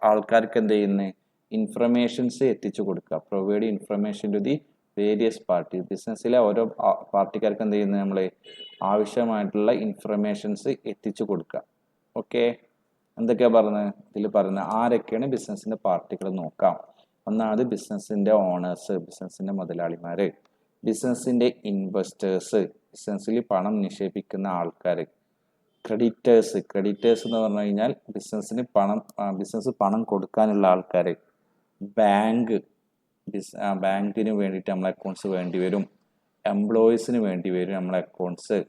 Speaker 1: ആൾക്കാർക്ക് എന്ത് ചെയ്യുന്നത്? ഇൻഫർമേഷൻസ് എത്തിച്ചു കൊടുക്കുക. Provide information to the various party. ബിസിനസ്സിലെ ഓരോ പാർട്ടിക്കാർക്ക് എന്ത് ചെയ്യുന്നത്? നമ്മൾ ആവശ്യമായിട്ടുള്ള ഇൻഫർമേഷൻസ് എത്തിച്ചു കൊടുക്കുക. ഓക്കെ, എന്തൊക്കെയാ പറഞ്ഞത്? ഇതിൽ പറയുന്നത് ആരൊക്കെയാണ് ബിസിനസ്സിന്റെ പാർട്ടികൾ നോക്കാം. ഒന്നാമത് ബിസിനസ്സിന്റെ ഓണേഴ്സ്, ബിസിനസ്സിന്റെ മുതലാളിമാര്, ബിസിനസ്സിന്റെ ഇൻവെസ്റ്റേഴ്സ്, ബിസിനസ്സിൽ പണം നിക്ഷേപിക്കുന്ന ആൾക്കാർ, ക്രെഡിറ്റേഴ്സ് എന്ന് പറഞ്ഞു കഴിഞ്ഞാൽ ബിസിനസ് പണം കൊടുക്കാനുള്ള ആൾക്കാർ, ബാങ്കിന് വേണ്ടിയിട്ട് നമ്മളെ അക്കൗണ്ട്സ് വേണ്ടി വരും, എംപ്ലോയീസിന് വേണ്ടി വരും നമ്മളെ അക്കൗണ്ട്സ്,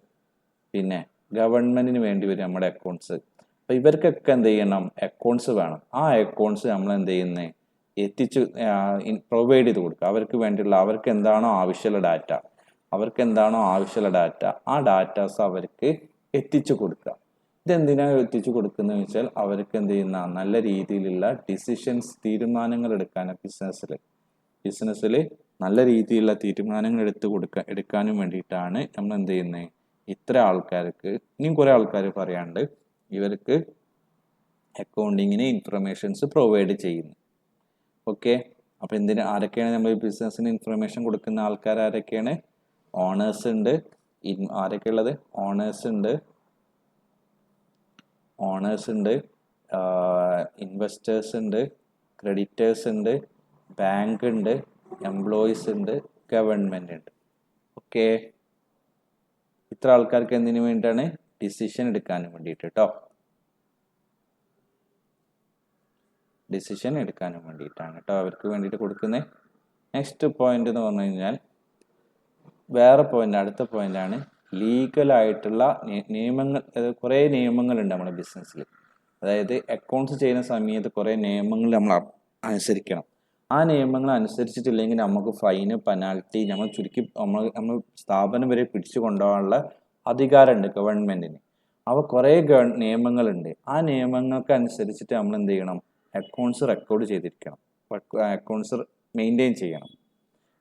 Speaker 1: പിന്നെ ഗവൺമെന്റിന് വേണ്ടി വരും നമ്മുടെ അക്കൗണ്ട്സ്. അപ്പൊ ഇവർക്കൊക്കെ എന്ത് ചെയ്യണം? അക്കൗണ്ട്സ് വേണം. ആ അക്കൗണ്ട്സ് നമ്മൾ എന്ത് ചെയ്യുന്നത്? പ്രൊവൈഡ് ചെയ്ത് കൊടുക്കുക. അവർക്ക് വേണ്ടിയുള്ള, അവർക്ക് എന്താണോ ആവശ്യമുള്ള ഡാറ്റ, ആ ഡാറ്റാസ് അവർക്ക് എത്തിച്ചു കൊടുക്കുക. ഇതെന്തിനാണ് എത്തിച്ചു കൊടുക്കുന്നത് വെച്ചാൽ അവർക്ക് എന്ത് ചെയ്യുന്ന നല്ല രീതിയിലുള്ള തീരുമാനങ്ങൾ എടുക്കാനും ബിസിനസ്സിൽ നല്ല രീതിയിലുള്ള തീരുമാനങ്ങൾ എടുക്കാനും വേണ്ടിയിട്ടാണ് നമ്മൾ എന്ത് ചെയ്യുന്നത്? ഇത്ര ആൾക്കാർക്ക്, ഇനിയും കുറെ ആൾക്കാർ പറയാണ്ട്, ഇവർക്ക് അക്കൗണ്ടിങ്ങിന് ഇൻഫർമേഷൻസ് പ്രൊവൈഡ് ചെയ്യുന്നു. ഓക്കെ, അപ്പൊ ആരൊക്കെയാണ് നമ്മൾ ബിസിനസ്സിന് ഇൻഫർമേഷൻ കൊടുക്കുന്ന ആൾക്കാർ? ആരൊക്കെയാണ്? ഓണേഴ്സ് ഉണ്ട്. ആരൊക്കെ ഉള്ളത്? ഓണേഴ്സ് ഉണ്ട്, ഇൻവെസ്റ്റേഴ്സ് ഉണ്ട്, ക്രെഡിറ്റേഴ്സ് ഉണ്ട്, ബാങ്ക് ഉണ്ട്, എംപ്ലോയീസ് ഉണ്ട്, ഗവൺമെന്റ് ഉണ്ട്. ഓക്കെ, ഇത്ര ആൾക്കാർക്ക് എന്തിനു വേണ്ടിയിട്ടാണ്? ഡിസിഷൻ എടുക്കാനും വേണ്ടിയിട്ട് കേട്ടോ. ഡിസിഷൻ എടുക്കാനും വേണ്ടിയിട്ടാണ് കേട്ടോ അവർക്ക് വേണ്ടിയിട്ട് കൊടുക്കുന്നത്. നെക്സ്റ്റ് പോയിന്റ് എന്ന് പറഞ്ഞു കഴിഞ്ഞാൽ അടുത്ത പോയിന്റാണ് ലീഗലായിട്ടുള്ള നിയമങ്ങൾ. കുറേ നിയമങ്ങളുണ്ട് നമ്മുടെ ബിസിനസ്സിൽ. അതായത് അക്കൗണ്ട്സ് ചെയ്യുന്ന സമയത്ത് കുറേ നിയമങ്ങൾ നമ്മൾ അനുസരിക്കണം. ആ നിയമങ്ങൾ അനുസരിച്ചിട്ടില്ലെങ്കിൽ നമുക്ക് ഫൈന്, പെനാൽറ്റി, നമ്മൾ സ്ഥാപനം വരെ പിടിച്ചു കൊണ്ടുപോകാനുള്ള അധികാരമുണ്ട് ഗവൺമെന്റിന്. അവ കുറേ നിയമങ്ങളുണ്ട്. ആ നിയമങ്ങൾക്ക് അനുസരിച്ചിട്ട് നമ്മൾ എന്ത് ചെയ്യണം? അക്കൗണ്ട്സ് റെക്കോർഡ് ചെയ്തിരിക്കണം, അക്കൗണ്ട്സ് മെയിൻറ്റെയിൻ ചെയ്യണം.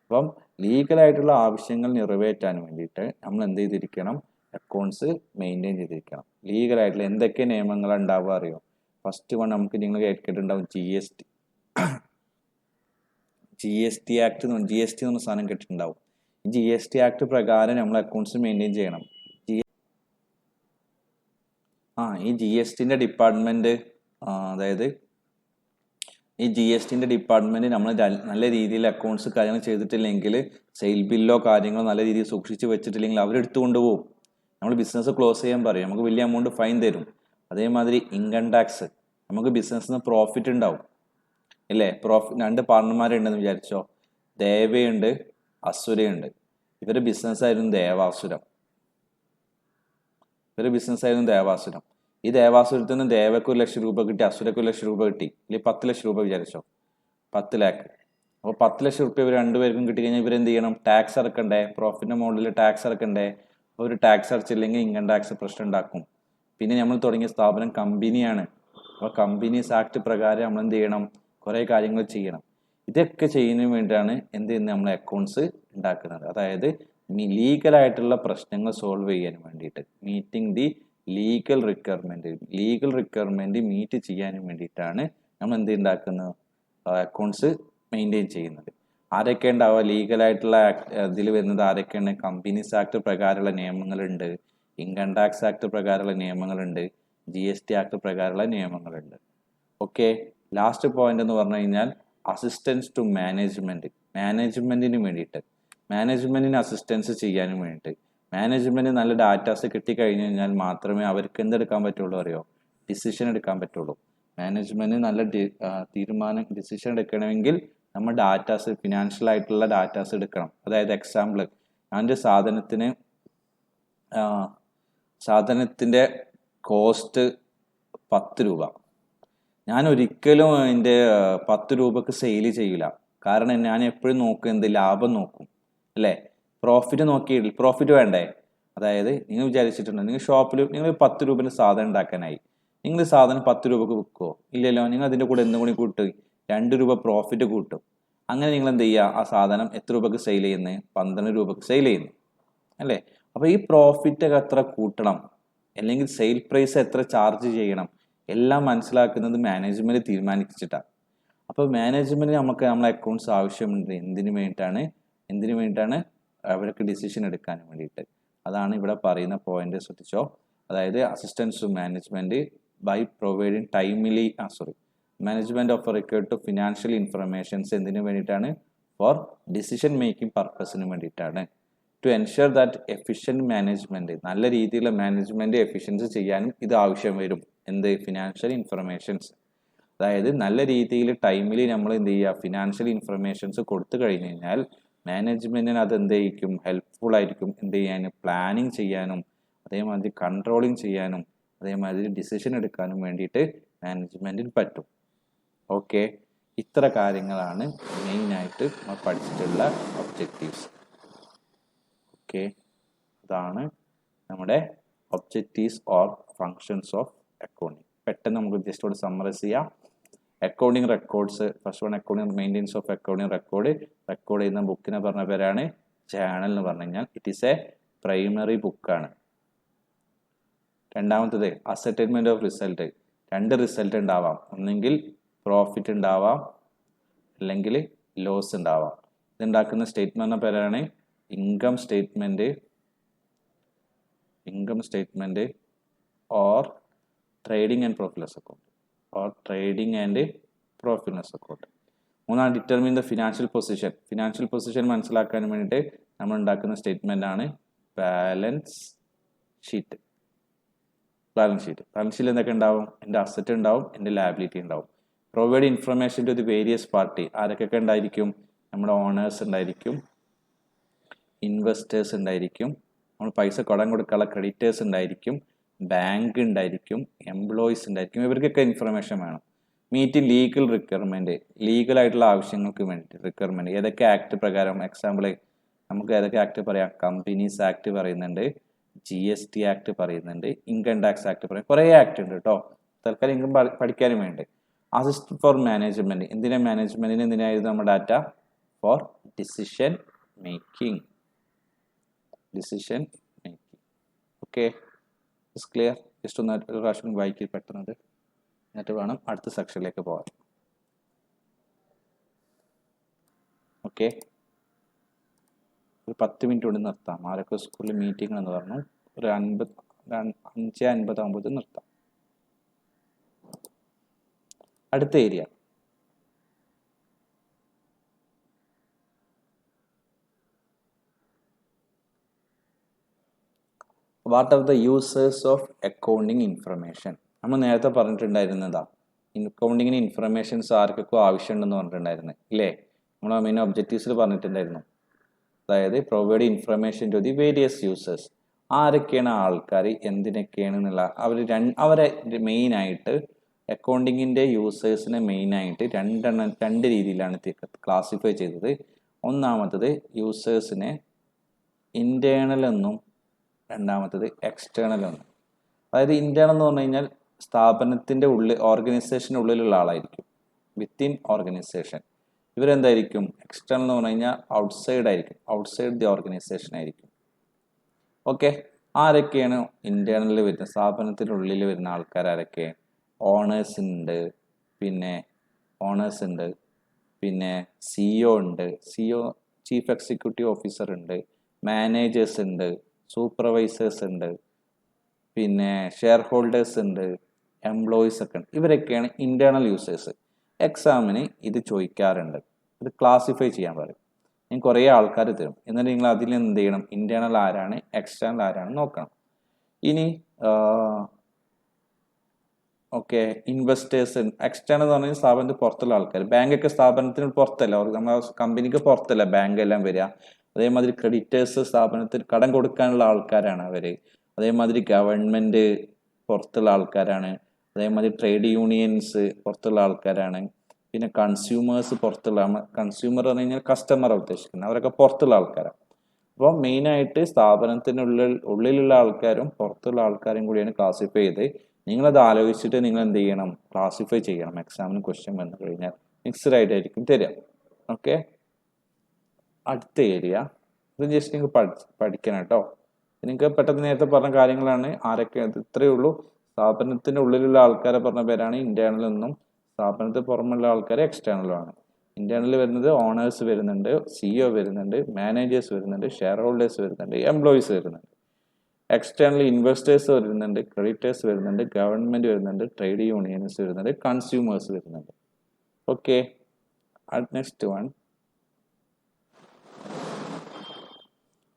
Speaker 1: അപ്പം ലീഗലായിട്ടുള്ള ആവശ്യങ്ങൾ നിറവേറ്റാൻ വേണ്ടിയിട്ട് നമ്മൾ എന്ത് ചെയ്തിരിക്കണം? അക്കൗണ്ട്സ് മെയിൻറ്റെയിൻ ചെയ്തിരിക്കണം. ലീഗലായിട്ടുള്ള എന്തൊക്കെ നിയമങ്ങൾ ഉണ്ടാവുക അറിയോ? ഫസ്റ്റ് വൺ നമുക്ക് നിങ്ങൾ കേട്ടിട്ടുണ്ടാവും, GST ആക്ട് എന്ന് പറഞ്ഞ സാധനം കേട്ടിട്ടുണ്ടാവും. GST ആക്ട് പ്രകാരം നമ്മൾ അക്കൗണ്ട്സ് മെയിൻറ്റെയിൻ ചെയ്യണം. ഈ ജി എസ് ടിൻ്റെ ഡിപ്പാർട്ട്മെൻറ്റ്, അതായത് ഈ ജി എസ് ടിൻ്റെ ഡിപ്പാർട്ട്മെൻറ്റ് നമ്മൾ നല്ല രീതിയിൽ അക്കൗണ്ട്സ് കാര്യങ്ങൾ ചെയ്തിട്ടില്ലെങ്കിൽ, സെയിൽ ബില്ലോ കാര്യങ്ങളോ നല്ല രീതിയിൽ സൂക്ഷിച്ച് വെച്ചിട്ടില്ലെങ്കിൽ അവരെടുത്തു കൊണ്ടുപോകും. നമ്മൾ ബിസിനസ് ക്ലോസ് ചെയ്യാൻ പറയും, നമുക്ക് വലിയ എമൗണ്ട് ഫൈൻ തരും. അതേമാതിരി ഇൻകം ടാക്സ്, നമുക്ക് ബിസിനസ്സിന് പ്രോഫിറ്റ് ഉണ്ടാവും ഇല്ലേ? രണ്ട് പാർട്ണർമാരുണ്ടെന്ന് വിചാരിച്ചോ, ദേവയുണ്ട്, അസുരയുണ്ട്. ഇവരുടെ ബിസിനസ്സായിരുന്നു ദേവാസുരം. ഈ ദേവാസുരത്തിൽ നിന്ന് ദേവക്ക് 1,00,000 രൂപ കിട്ടി, അസുരക്ക് 1,00,000 രൂപ കിട്ടി, അല്ലെങ്കിൽ 10,00,000 രൂപ വിചാരിച്ചോ, 10 ലാക്ക്. അപ്പോൾ 10,00,000 റുപ്യ ഇവർ രണ്ടുപേർക്കും കിട്ടിക്കഴിഞ്ഞാൽ ഇവരെന്ത് ചെയ്യണം? ടാക്സ് അടക്കണ്ടേ? പ്രോഫിറ്റിന്റെ മുകളിൽ ടാക്സ് അടക്കണ്ടേ? അപ്പോൾ ഒരു ടാക്സ് അടച്ചില്ലെങ്കിൽ ഇൻകം ടാക്സ് പ്രശ്നം ഉണ്ടാക്കും. പിന്നെ നമ്മൾ തുടങ്ങിയ സ്ഥാപനം കമ്പനിയാണ്. അപ്പോൾ കമ്പനീസ് ആക്ട് പ്രകാരം നമ്മൾ എന്ത് ചെയ്യണം? കുറേ കാര്യങ്ങൾ ചെയ്യണം. ഇതൊക്കെ ചെയ്യുന്നതിന് വേണ്ടിയാണ് എന്ത് ചെയ്യുന്നത്? നമ്മൾ അക്കൗണ്ട്സ് ഉണ്ടാക്കുന്നത്. അതായത് ലീഗലായിട്ടുള്ള പ്രശ്നങ്ങൾ സോൾവ് ചെയ്യാൻ വേണ്ടിയിട്ട്, meeting the legal requirement meet ചെയ്യാനും വേണ്ടിയിട്ടാണ് നമ്മൾ എന്ത് ഉണ്ടാക്കുന്നത്? അക്കൗണ്ട്സ് മെയിൻറ്റെയിൻ ചെയ്യുന്നത്. ആരൊക്കെ ഉണ്ടാവുക ലീഗലായിട്ടുള്ള ഇതിൽ വരുന്നത്? ആരൊക്കെയാണ്? കമ്പനീസ് ആക്ട് പ്രകാരമുള്ള നിയമങ്ങളുണ്ട്, ഇൻകം ടാക്സ് ആക്ട് പ്രകാരമുള്ള നിയമങ്ങളുണ്ട്, GST ആക്ട് പ്രകാരമുള്ള നിയമങ്ങളുണ്ട്. ഓക്കെ. ലാസ്റ്റ് പോയിന്റ് എന്ന് പറഞ്ഞു കഴിഞ്ഞാൽ അസിസ്റ്റൻസ് ടു മാനേജ്മെന്റിന് വേണ്ടിയിട്ട്, മാനേജ്മെന്റിന് അസിസ്റ്റൻസ് ചെയ്യാനും വേണ്ടിയിട്ട്. മാനേജ്മെന്റ് നല്ല ഡാറ്റാസ് കിട്ടിക്കഴിഞ്ഞു കഴിഞ്ഞാൽ മാത്രമേ അവർക്ക് എന്തെടുക്കാൻ പറ്റുള്ളൂ അറിയോ? ഡിസിഷൻ എടുക്കാൻ പറ്റുള്ളൂ. മാനേജ്മെന്റ് നല്ല ഡിസിഷൻ എടുക്കണമെങ്കിൽ നമ്മൾ ഡാറ്റാസ്, ഫിനാൻഷ്യൽ ആയിട്ടുള്ള ഡാറ്റാസ് എടുക്കണം. അതായത് എക്സാമ്പിൾ, ഞാനൊരു സാധനത്തിന്റെ കോസ്റ്റ് 10 രൂപ, ഞാൻ ഒരിക്കലും അതിൻ്റെ 10 രൂപക്ക് സെയിൽ ചെയ്യില്ല. കാരണം ഞാൻ എപ്പോഴും നോക്കും എന്ത്? ലാഭം നോക്കും അല്ലേ? പ്രോഫിറ്റ് വേണ്ടേ? അതായത് നിങ്ങൾ വിചാരിച്ചിട്ടുണ്ട്, നിങ്ങൾ ഷോപ്പിൽ നിങ്ങൾ 10 രൂപയുടെ സാധനം ഉണ്ടാക്കാനായി, നിങ്ങൾ സാധനം 10 രൂപക്ക് വിൽക്കുമോ? ഇല്ലല്ലോ. നിങ്ങൾ അതിൻ്റെ കൂടെ എന്തും കൂടി കൂട്ടും, 2 രൂപ പ്രോഫിറ്റ് കൂട്ടും. അങ്ങനെ നിങ്ങൾ എന്ത് ചെയ്യുക? ആ സാധനം എത്ര രൂപക്ക് സെയിൽ ചെയ്യുന്നത്? 12 രൂപക്ക് സെയിൽ ചെയ്യുന്നു അല്ലേ? അപ്പോൾ ഈ പ്രോഫിറ്റ് എത്ര കൂട്ടണം, അല്ലെങ്കിൽ സെയിൽ പ്രൈസ് എത്ര ചാർജ് ചെയ്യണം, എല്ലാം മനസ്സിലാക്കുന്നത് മാനേജ്മെന്റ് തീരുമാനിച്ചിട്ടാണ്. അപ്പോൾ മാനേജ്മെന്റ് നമ്മളെ അക്കൗണ്ട്സ് ആവശ്യമുണ്ട്. എന്തിനു വേണ്ടിയിട്ടാണ്? അവർക്ക് ഡിസിഷൻ എടുക്കാൻ വേണ്ടിയിട്ട്. അതാണ് ഇവിടെ പറയുന്ന പോയിന്റ്, ശ്രദ്ധിച്ചോ. അതായത് assistance to management by providing management of required to financial informations എന്തിനു വേണ്ടിയിട്ടാണ്? ഫോർ ഡിസിഷൻ മേക്കിംഗ് പർപ്പസിന് വേണ്ടിയിട്ടാണ്. To ensure that efficient management, നല്ല രീതിയിലുള്ള മാനേജ്മെന്റ് എഫിഷ്യൻസി ചെയ്യാനും ഇത് ആവശ്യം വരും. എന്ത്? Financial informations. അതായത് നല്ല രീതിയിൽ ടൈമിൽ നമ്മൾ എന്ത് ചെയ്യുക? ഫിനാൻഷ്യൽ ഇൻഫർമേഷൻസ് കൊടുത്തു കഴിഞ്ഞു കഴിഞ്ഞാൽ മാനേജ്മെന്റിന് അത് എന്തായിരിക്കും? ഹെൽപ്ഫുൾ ആയിരിക്കും. എന്ത് ചെയ്യാനും? പ്ലാനിങ് ചെയ്യാനും, അതേമാതിരി കൺട്രോളിങ് ചെയ്യാനും, അതേമാതിരി ഡിസിഷൻ എടുക്കാനും വേണ്ടിയിട്ട് മാനേജ്മെന്റിന് പറ്റും. ഓക്കെ. ഇത്ര കാര്യങ്ങളാണ് മെയിനായിട്ട് നമ്മൾ പഠിച്ചിട്ടുള്ള ഒബ്ജക്റ്റീവ്സ്. ഓക്കെ, അതാണ് നമ്മുടെ objectives or functions of accounting. പെട്ടെന്ന് നമുക്ക് ജസ്റ്റ് ഒരു സമ്മറൈസ് ചെയ്യാം. Accounting records, first one accounting maintenance of accounting record ചെയ്യുന്ന ബുക്കിനെ പറഞ്ഞ പേരാണ് ജേണൽ എന്ന് പറഞ്ഞു കഴിഞ്ഞാൽ. ഇറ്റ് ഈസ് എ പ്രൈമറി ബുക്കാണ്. രണ്ടാമത്തത് അസൈൻമെന്റ് ഓഫ് റിസൾട്ട്. 2 റിസൾട്ട് ഉണ്ടാവാം, ഒന്നെങ്കിൽ പ്രോഫിറ്റ് ഉണ്ടാവാം, അല്ലെങ്കിൽ ലോസ് ഉണ്ടാവാം. ഇതുണ്ടാക്കുന്ന സ്റ്റേറ്റ്മെന്റിന്റെ പേരാണ് income statement or trading and profit account. മൂന്നാം ഡിറ്റർമിൻ ദ ഫിനാൻഷ്യൽ പൊസിഷൻ മനസ്സിലാക്കാൻ വേണ്ടിയിട്ട് നമ്മൾ ഉണ്ടാക്കുന്ന സ്റ്റേറ്റ്മെന്റ് ആണ് ബാലൻസ് ഷീറ്റ്. എന്തൊക്കെ ഉണ്ടാവും? എൻ്റെ അസറ്റ് ഉണ്ടാവും, എൻ്റെ ലയബിലിറ്റി ഉണ്ടാവും. Provide information to the various party. ആരൊക്കെ ഉണ്ടായിരിക്കും? നമ്മുടെ ഓണേഴ്സ് ഉണ്ടായിരിക്കും, ഇൻവെസ്റ്റേഴ്സ് ഉണ്ടായിരിക്കും, നമ്മൾ പൈസ കടം കൊടുക്കാനുള്ള ക്രെഡിറ്റേഴ്സ് ഉണ്ടായിരിക്കും, ബാങ്ക് ഉണ്ടായിരിക്കും, എംപ്ലോയീസ് ഉണ്ടായിരിക്കും. ഇവർക്കൊക്കെ ഇൻഫർമേഷൻ വേണം. മീറ്റ് ലീഗൽ റിക്വയർമെന്റ്, ലീഗലായിട്ടുള്ള ആവശ്യങ്ങൾക്ക് വേണ്ടി റിക്വയർമെന്റ്. ഏതൊക്കെ ആക്ട് പ്രകാരം? എക്സാമ്പിൾ നമുക്ക് ഏതൊക്കെ ആക്ട് പറയാം? കമ്പനീസ് ആക്ട് പറയുന്നുണ്ട്, GST ആക്ട് പറയുന്നുണ്ട്, ഇൻകം ടാക്സ് ആക്ട് പറയും, കുറേ ആക്ട് ഉണ്ട് കേട്ടോ. തൽക്കാലം ഇൻകം പഠിക്കാനും വേണ്ടി. Assist four management. എന്തിനായിരുന്നു നമ്മുടെ data? Four decision making. Okay, clear? Just ഒന്ന് ഒരു പ്രാവശ്യം വായിക്കി പെട്ടെന്നത്, എന്നിട്ട് വേണം അടുത്ത സെക്ഷനിലേക്ക് പോകാൻ. ഓക്കെ, ഒരു 10 മിനിറ്റ് കൊണ്ട് നിർത്താം. ആരൊക്കെ സ്കൂളിൽ മീറ്റിംഗ് എന്ന് പറഞ്ഞു? ഒരു 5:50 ആകുമ്പോൾ നിർത്താം. അടുത്ത area what are the users of accounting information. നമ്മൾ നേരത്തെ പറഞ്ഞിട്ടുണ്ടായിരുന്നതാ അക്കൗണ്ടിങ്ങിന് ഇൻഫർമേഷൻസ് ആർക്കൊക്കെ ആവശ്യമുണ്ടെന്ന് പറഞ്ഞിട്ടുണ്ടായിരുന്നു ഇല്ലേ. നമ്മൾ മെയിൻ ഒബ്ജക്റ്റീവ്സിൽ പറഞ്ഞിട്ടുണ്ടായിരുന്നു. അതായത് provide information to the various users. ആരൊക്കെയാണ് ആൾക്കാർ, എന്തിനൊക്കെയാണ് എന്നുള്ള അവരെ മെയിനായിട്ട് അക്കൗണ്ടിങ്ങിൻ്റെ യൂസേഴ്സിനെ മെയിനായിട്ട് രണ്ട് രീതിയിലാണ് ക്ലാസിഫൈ ചെയ്തത്. ഒന്നാമത്തത് യൂസേഴ്സിനെ ഇൻറ്റേർണൽ എന്നും രണ്ടാമത്തത് എക്സ്റ്റേണൽ എന്നും. അതായത് ഇൻറ്റേർണൽ എന്ന് പറഞ്ഞു കഴിഞ്ഞാൽ സ്ഥാപനത്തിൻ്റെ ഓർഗനൈസേഷൻ്റെ ഉള്ളിലുള്ള ആളായിരിക്കും, വിത്തിൻ ഓർഗനൈസേഷൻ. ഇവരെന്തായിരിക്കും? എക്സ്റ്റേണൽ എന്ന് പറഞ്ഞു കഴിഞ്ഞാൽ ഔട്ട്സൈഡ് ആയിരിക്കും, ഔട്ട്സൈഡ് ദി ഓർഗനൈസേഷൻ ആയിരിക്കും. ഓക്കെ, ആരൊക്കെയാണ് ഇൻറ്റേർണലിൽ വരുന്ന സ്ഥാപനത്തിൻ്റെ ഉള്ളിൽ വരുന്ന ആൾക്കാർ? ആരൊക്കെ? ഓണേഴ്സ് ഉണ്ട്, പിന്നെ CEO ഉണ്ട്, CEO ചീഫ് എക്സിക്യൂട്ടീവ് ഓഫീസർ ഉണ്ട്, മാനേജേഴ്സ് ഉണ്ട്, സൂപ്പർവൈസേഴ്സ് ഉണ്ട്, പിന്നെ ഷെയർ ഹോൾഡേഴ്സ് ഉണ്ട്, എംപ്ലോയീസ് ഒക്കെ ഉണ്ട്. ഇവരൊക്കെയാണ് ഇൻറ്റേർണൽ യൂസേഴ്സ്. എക്സാമിന് ഇത് ചോദിക്കാറുണ്ട്, ഇത് ക്ലാസിഫൈ ചെയ്യാൻ പറയും. ഞാൻ കുറേ ആൾക്കാർ തരും, എന്നിട്ട് നിങ്ങൾ അതിൽ എന്ത് ചെയ്യണം? ഇൻറ്റേർണൽ ആരാണ്, എക്സ്റ്റേണൽ ആരാണ് നോക്കണം. ഇനി ഓക്കെ, ഇൻവെസ്റ്റേഴ്സ്. എക്സ്റ്റേണൽ എന്ന് പറഞ്ഞാൽ സ്ഥാപനത്തിന് പുറത്തുള്ള ആൾക്കാർ. ബാങ്കൊക്കെ സ്ഥാപനത്തിന് പുറത്തല്ല, നമ്മുടെ കമ്പനിക്ക് പുറത്തല്ല ബാങ്ക് എല്ലാം വരിക. അതേമാതിരി ക്രെഡിറ്റേഴ്സ് സ്ഥാപനത്തിന് കടം കൊടുക്കാനുള്ള ആൾക്കാരാണ് അവർ. അതേമാതിരി ഗവൺമെൻറ് പുറത്തുള്ള ആൾക്കാരാണ്. അതേമാതിരി ട്രേഡ് യൂണിയൻസ് പുറത്തുള്ള ആൾക്കാരാണ്. പിന്നെ കൺസ്യൂമേഴ്സ് പുറത്തുള്ള, കൺസ്യൂമർ പറഞ്ഞു കഴിഞ്ഞാൽ കസ്റ്റമറെ ഉദ്ദേശിക്കുന്നത്, അവരൊക്കെ പുറത്തുള്ള ആൾക്കാരാണ്. അപ്പോൾ മെയിനായിട്ട് ഉള്ളിലുള്ള ആൾക്കാരും പുറത്തുള്ള ആൾക്കാരും കൂടിയാണ് ക്ലാസിഫൈ ചെയ്ത്. നിങ്ങളത് ആലോചിച്ചിട്ട് നിങ്ങൾ എന്ത് ചെയ്യണം? ക്ലാസിഫൈ ചെയ്യണം. എക്സാമിന് ക്വസ്റ്റ്യൻ വന്നു കഴിഞ്ഞാൽ മിക്സ്ഡ് ആയിട്ടായിരിക്കും തരിക. ഓക്കെ, അടുത്ത ഏരിയ ഇത് ജസ്റ്റ് നിങ്ങൾക്ക് പഠിക്കണം കേട്ടോ. നിങ്ങൾക്ക് പെട്ടെന്ന് നേരത്തെ പറഞ്ഞ കാര്യങ്ങളാണ്. ആരൊക്കെ? ഇത്രയേ ഉള്ളൂ. സ്ഥാപനത്തിൻ്റെ ഉള്ളിലുള്ള ആൾക്കാരെ പറഞ്ഞ പേരാണ് ഇൻറ്റേർണൽ എന്നും, സ്ഥാപനത്തിന് പുറമുള്ള ആൾക്കാരെ എക്സ്റ്റേണലുമാണ്. ഇൻറ്റേർണൽ വരുന്നത് ഓണേഴ്സ് വരുന്നുണ്ട്, CEO വരുന്നുണ്ട്, മാനേജേഴ്സ് വരുന്നുണ്ട്, ഷെയർ ഹോൾഡേഴ്സ് വരുന്നുണ്ട്, എംപ്ലോയീസ് വരുന്നുണ്ട്. എക്സ്റ്റേണൽ ഇൻവെസ്റ്റേഴ്സ് വരുന്നുണ്ട്, ക്രെഡിറ്റേഴ്സ് വരുന്നുണ്ട്, ഗവൺമെൻറ് വരുന്നുണ്ട്, ട്രേഡ് യൂണിയൻസ് വരുന്നുണ്ട്, കൺസ്യൂമേഴ്സ് വരുന്നുണ്ട്. Okay, next one,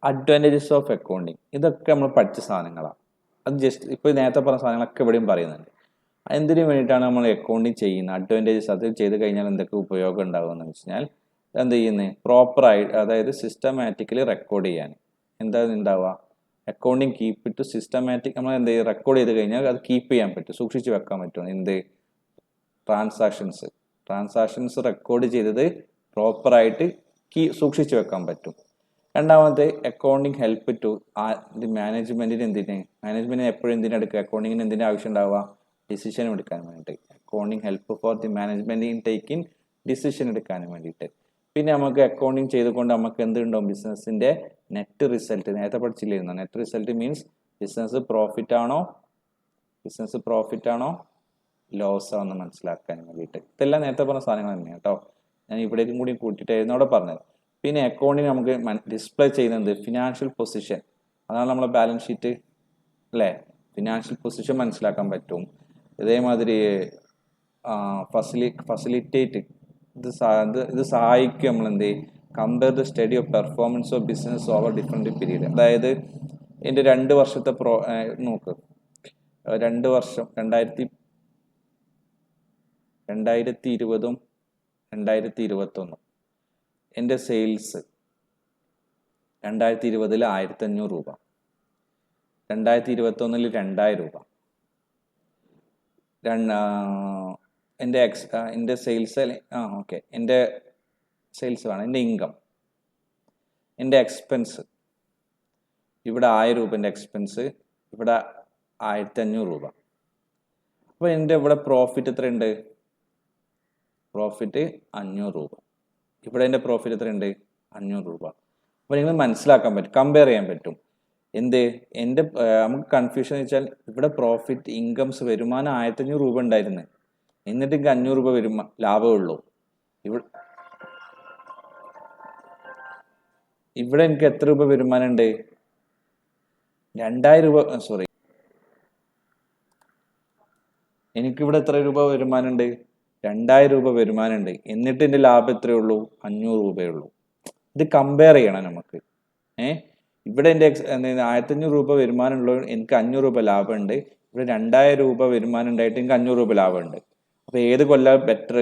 Speaker 1: advantages of accounting. ഇതൊക്കെ നമ്മൾ പഠിച്ച സാധനങ്ങളാണ്. അത് ജസ്റ്റ് ഇപ്പോൾ നേരത്തെ പറഞ്ഞ സാധനങ്ങളൊക്കെ ഇവിടെയും പറയുന്നുണ്ട്. എന്തിനു വേണ്ടിയിട്ടാണ് നമ്മൾ അക്കൗണ്ടിങ് ചെയ്യുന്നത്? അഡ്വാൻറ്റേജസ്, അത് ചെയ്ത് കഴിഞ്ഞാൽ എന്തൊക്കെ ഉപയോഗം ഉണ്ടാകുമെന്ന് വെച്ച് കഴിഞ്ഞാൽ എന്ത് ചെയ്യുന്നത്? പ്രോപ്പറായിട്ട്, അതായത് സിസ്റ്റമാറ്റിക്കലി റെക്കോർഡ് ചെയ്യാൻ. എന്താണ് ഉണ്ടാവുക? Accounting keep it systematic. നമ്മൾ എന്ത് ചെയ്യും? റെക്കോർഡ് ചെയ്ത് കഴിഞ്ഞാൽ അത് കീപ്പ് ചെയ്യാൻ പറ്റും, സൂക്ഷിച്ച് വെക്കാൻ പറ്റും. എന്ത്? ട്രാൻസാക്ഷൻസ് റെക്കോർഡ് ചെയ്തത് പ്രോപ്പറായിട്ട് സൂക്ഷിച്ച് വെക്കാൻ പറ്റും. രണ്ടാമത്തെ, അക്കൗണ്ടിങ് ഹെൽപ്പ് ടു മാനേജ്മെന്റിന് എപ്പോഴും എന്തിനെടുക്കുക? അക്കൗണ്ടിങ്ങിന് എന്തിൻ്റെ ആവശ്യം ഉണ്ടാവുക? ഡിസിഷൻ എടുക്കാൻ വേണ്ടിയിട്ട്. Accounting help for the management in taking decision എടുക്കാൻ വേണ്ടിയിട്ട്. പിന്നെ നമുക്ക് അക്കൗണ്ടിങ് ചെയ്തുകൊണ്ട് നമുക്ക് എന്തുണ്ടാവും? ബിസിനസിന്റെ നെറ്റ് റിസൾട്ട്. നേരത്തെ പഠിച്ചില്ലായിരുന്നു? Net result means business profit ആണോ ലോസ് ആണെന്ന് മനസ്സിലാക്കാൻ വേണ്ടിയിട്ട്. ഇതെല്ലാം നേരത്തെ പറഞ്ഞ സാധനങ്ങൾ തന്നെയാണ് കേട്ടോ. ഞാൻ ഇവിടേക്കും കൂടി കൂട്ടിയിട്ടായിരുന്നു അവിടെ പറഞ്ഞത്. പിന്നെ അക്കൗണ്ടിങ് നമുക്ക് ഡിസ്പ്ലേ ചെയ്യുന്നത് ഫിനാൻഷ്യൽ പൊസിഷൻ. അതാണ് നമ്മളെ ബാലൻസ് ഷീറ്റ് അല്ലേ. ഫിനാൻഷ്യൽ പൊസിഷൻ മനസ്സിലാക്കാൻ പറ്റും. ഇതേമാതിരി ഫെസിലിറ്റേറ്റ്, ഇത് സഹായിക്കും നമ്മൾ എന്ത്? Compare the study of performance of business over different period. അതായത് എൻ്റെ 2 വർഷത്തെ നോക്ക്, 2 വർഷം 2020 2021 എൻ്റെ സെയിൽസ് 2020 1500 രൂപ, 2021 2000 രൂപ. എൻ്റെ സെയിൽസ് ഓക്കെ, എൻ്റെ സെയിൽസ് വേണം. എൻ്റെ ഇൻകം, എൻ്റെ എക്സ്പെൻസ് ഇവിടെ 1000 രൂപൻ്റെ എക്സ്പെൻസ്, ഇവിടെ 1500 രൂപ. അപ്പോൾ എൻ്റെ ഇവിടെ പ്രോഫിറ്റ് എത്രയുണ്ട്? പ്രോഫിറ്റ് 500 രൂപ. ഇവിടെ എൻ്റെ പ്രോഫിറ്റ് എത്രയുണ്ട്? 500 രൂപ. അപ്പോൾ നിങ്ങൾ മനസ്സിലാക്കാൻ പറ്റും, കമ്പയർ ചെയ്യാൻ പറ്റും. എന്ത്? എൻ്റെ നമുക്ക് കൺഫ്യൂഷൻ എന്ന് വെച്ചാൽ ഇവിടെ പ്രോഫിറ്റ് ഇൻകംസ് വരുമാനം 1500 രൂപ ഉണ്ടായിരുന്നു, എന്നിട്ട് എനിക്ക് 500 രൂപ ലാഭമുള്ളൂ. ഇവിടെ എനിക്ക് എത്ര രൂപ വരുമാനം ഉണ്ട്? 2000 രൂപ, സോറി, എനിക്കിവിടെ എത്ര രൂപ വരുമാനം ഉണ്ട്? 2000 രൂപ വരുമാനം ഉണ്ട്. എന്നിട്ട് എൻ്റെ ലാഭം എത്രയേ ഉള്ളൂ? 500 രൂപയേ ഉള്ളൂ. ഇത് കമ്പയർ ചെയ്യണം നമുക്ക്. ഇവിടെ എൻ്റെ 1500 രൂപ വരുമാനം ഉള്ളത് എനിക്ക് 500 രൂപ ലാഭമുണ്ട്. ഇവിടെ 2000 രൂപ വരുമാനം ഉണ്ടായിട്ട് എനിക്ക് 500 രൂപ ലാഭമുണ്ട്. അപ്പൊ ഏത് കൊല്ലം ബെറ്റർ?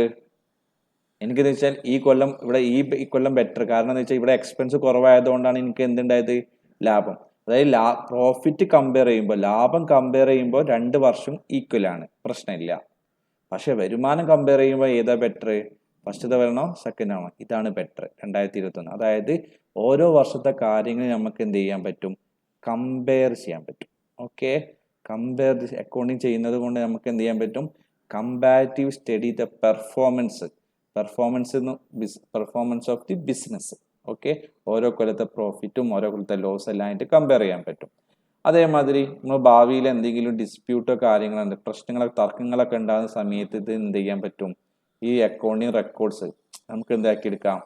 Speaker 1: എനിക്കെന്ന് വെച്ചാൽ ഈ കൊല്ലം ഇവിടെ ഈ കൊല്ലം ബെറ്റർ. കാരണം എന്ന് വെച്ചാൽ ഇവിടെ എക്സ്പെൻസ് കുറവായതുകൊണ്ടാണ് എനിക്ക് എന്തുണ്ടായത്? ലാഭം. അതായത് പ്രോഫിറ്റ് കമ്പയർ ചെയ്യുമ്പോൾ, ലാഭം കമ്പയർ ചെയ്യുമ്പോൾ 2 വർഷം ഈക്വൽ ആണ്, പ്രശ്നമില്ല. പക്ഷെ വരുമാനം കമ്പയർ ചെയ്യുമ്പോൾ ഏതാ ബെറ്റർ? ഫസ്റ്റത്തെ വരണോ സെക്കൻഡ് ആണോ? ഇതാണ് ബെറ്റർ 2021. അതായത് ഓരോ വർഷത്തെ കാര്യങ്ങൾ നമുക്ക് എന്ത് ചെയ്യാൻ പറ്റും? കമ്പയർ ചെയ്യാൻ പറ്റും. ഓക്കെ, കമ്പയർ അക്കൗണ്ടിങ് ചെയ്യുന്നത് കൊണ്ട് നമുക്ക് എന്ത് ചെയ്യാൻ പറ്റും? Comparative study the performance of the business. Okay, ഓരോ കൊല്ലത്തെ പ്രോഫിറ്റും ഓരോ കൊല്ലത്തെ ലോസ് എല്ലാം ആയിട്ട് കമ്പയർ ചെയ്യാൻ പറ്റും. അതേമാതിരി നമ്മൾ ഭാവിയിൽ എന്തെങ്കിലും ഡിസ്പ്യൂട്ടോ കാര്യങ്ങളുണ്ട്, പ്രശ്നങ്ങളൊക്കെ തർക്കങ്ങളൊക്കെ ഉണ്ടാകുന്ന സമയത്ത് ഇത് എന്ത് ചെയ്യാൻ പറ്റും? ഈ അക്കൗണ്ടിങ് റെക്കോർഡ്സ് നമുക്ക് എന്താക്കി എടുക്കാം?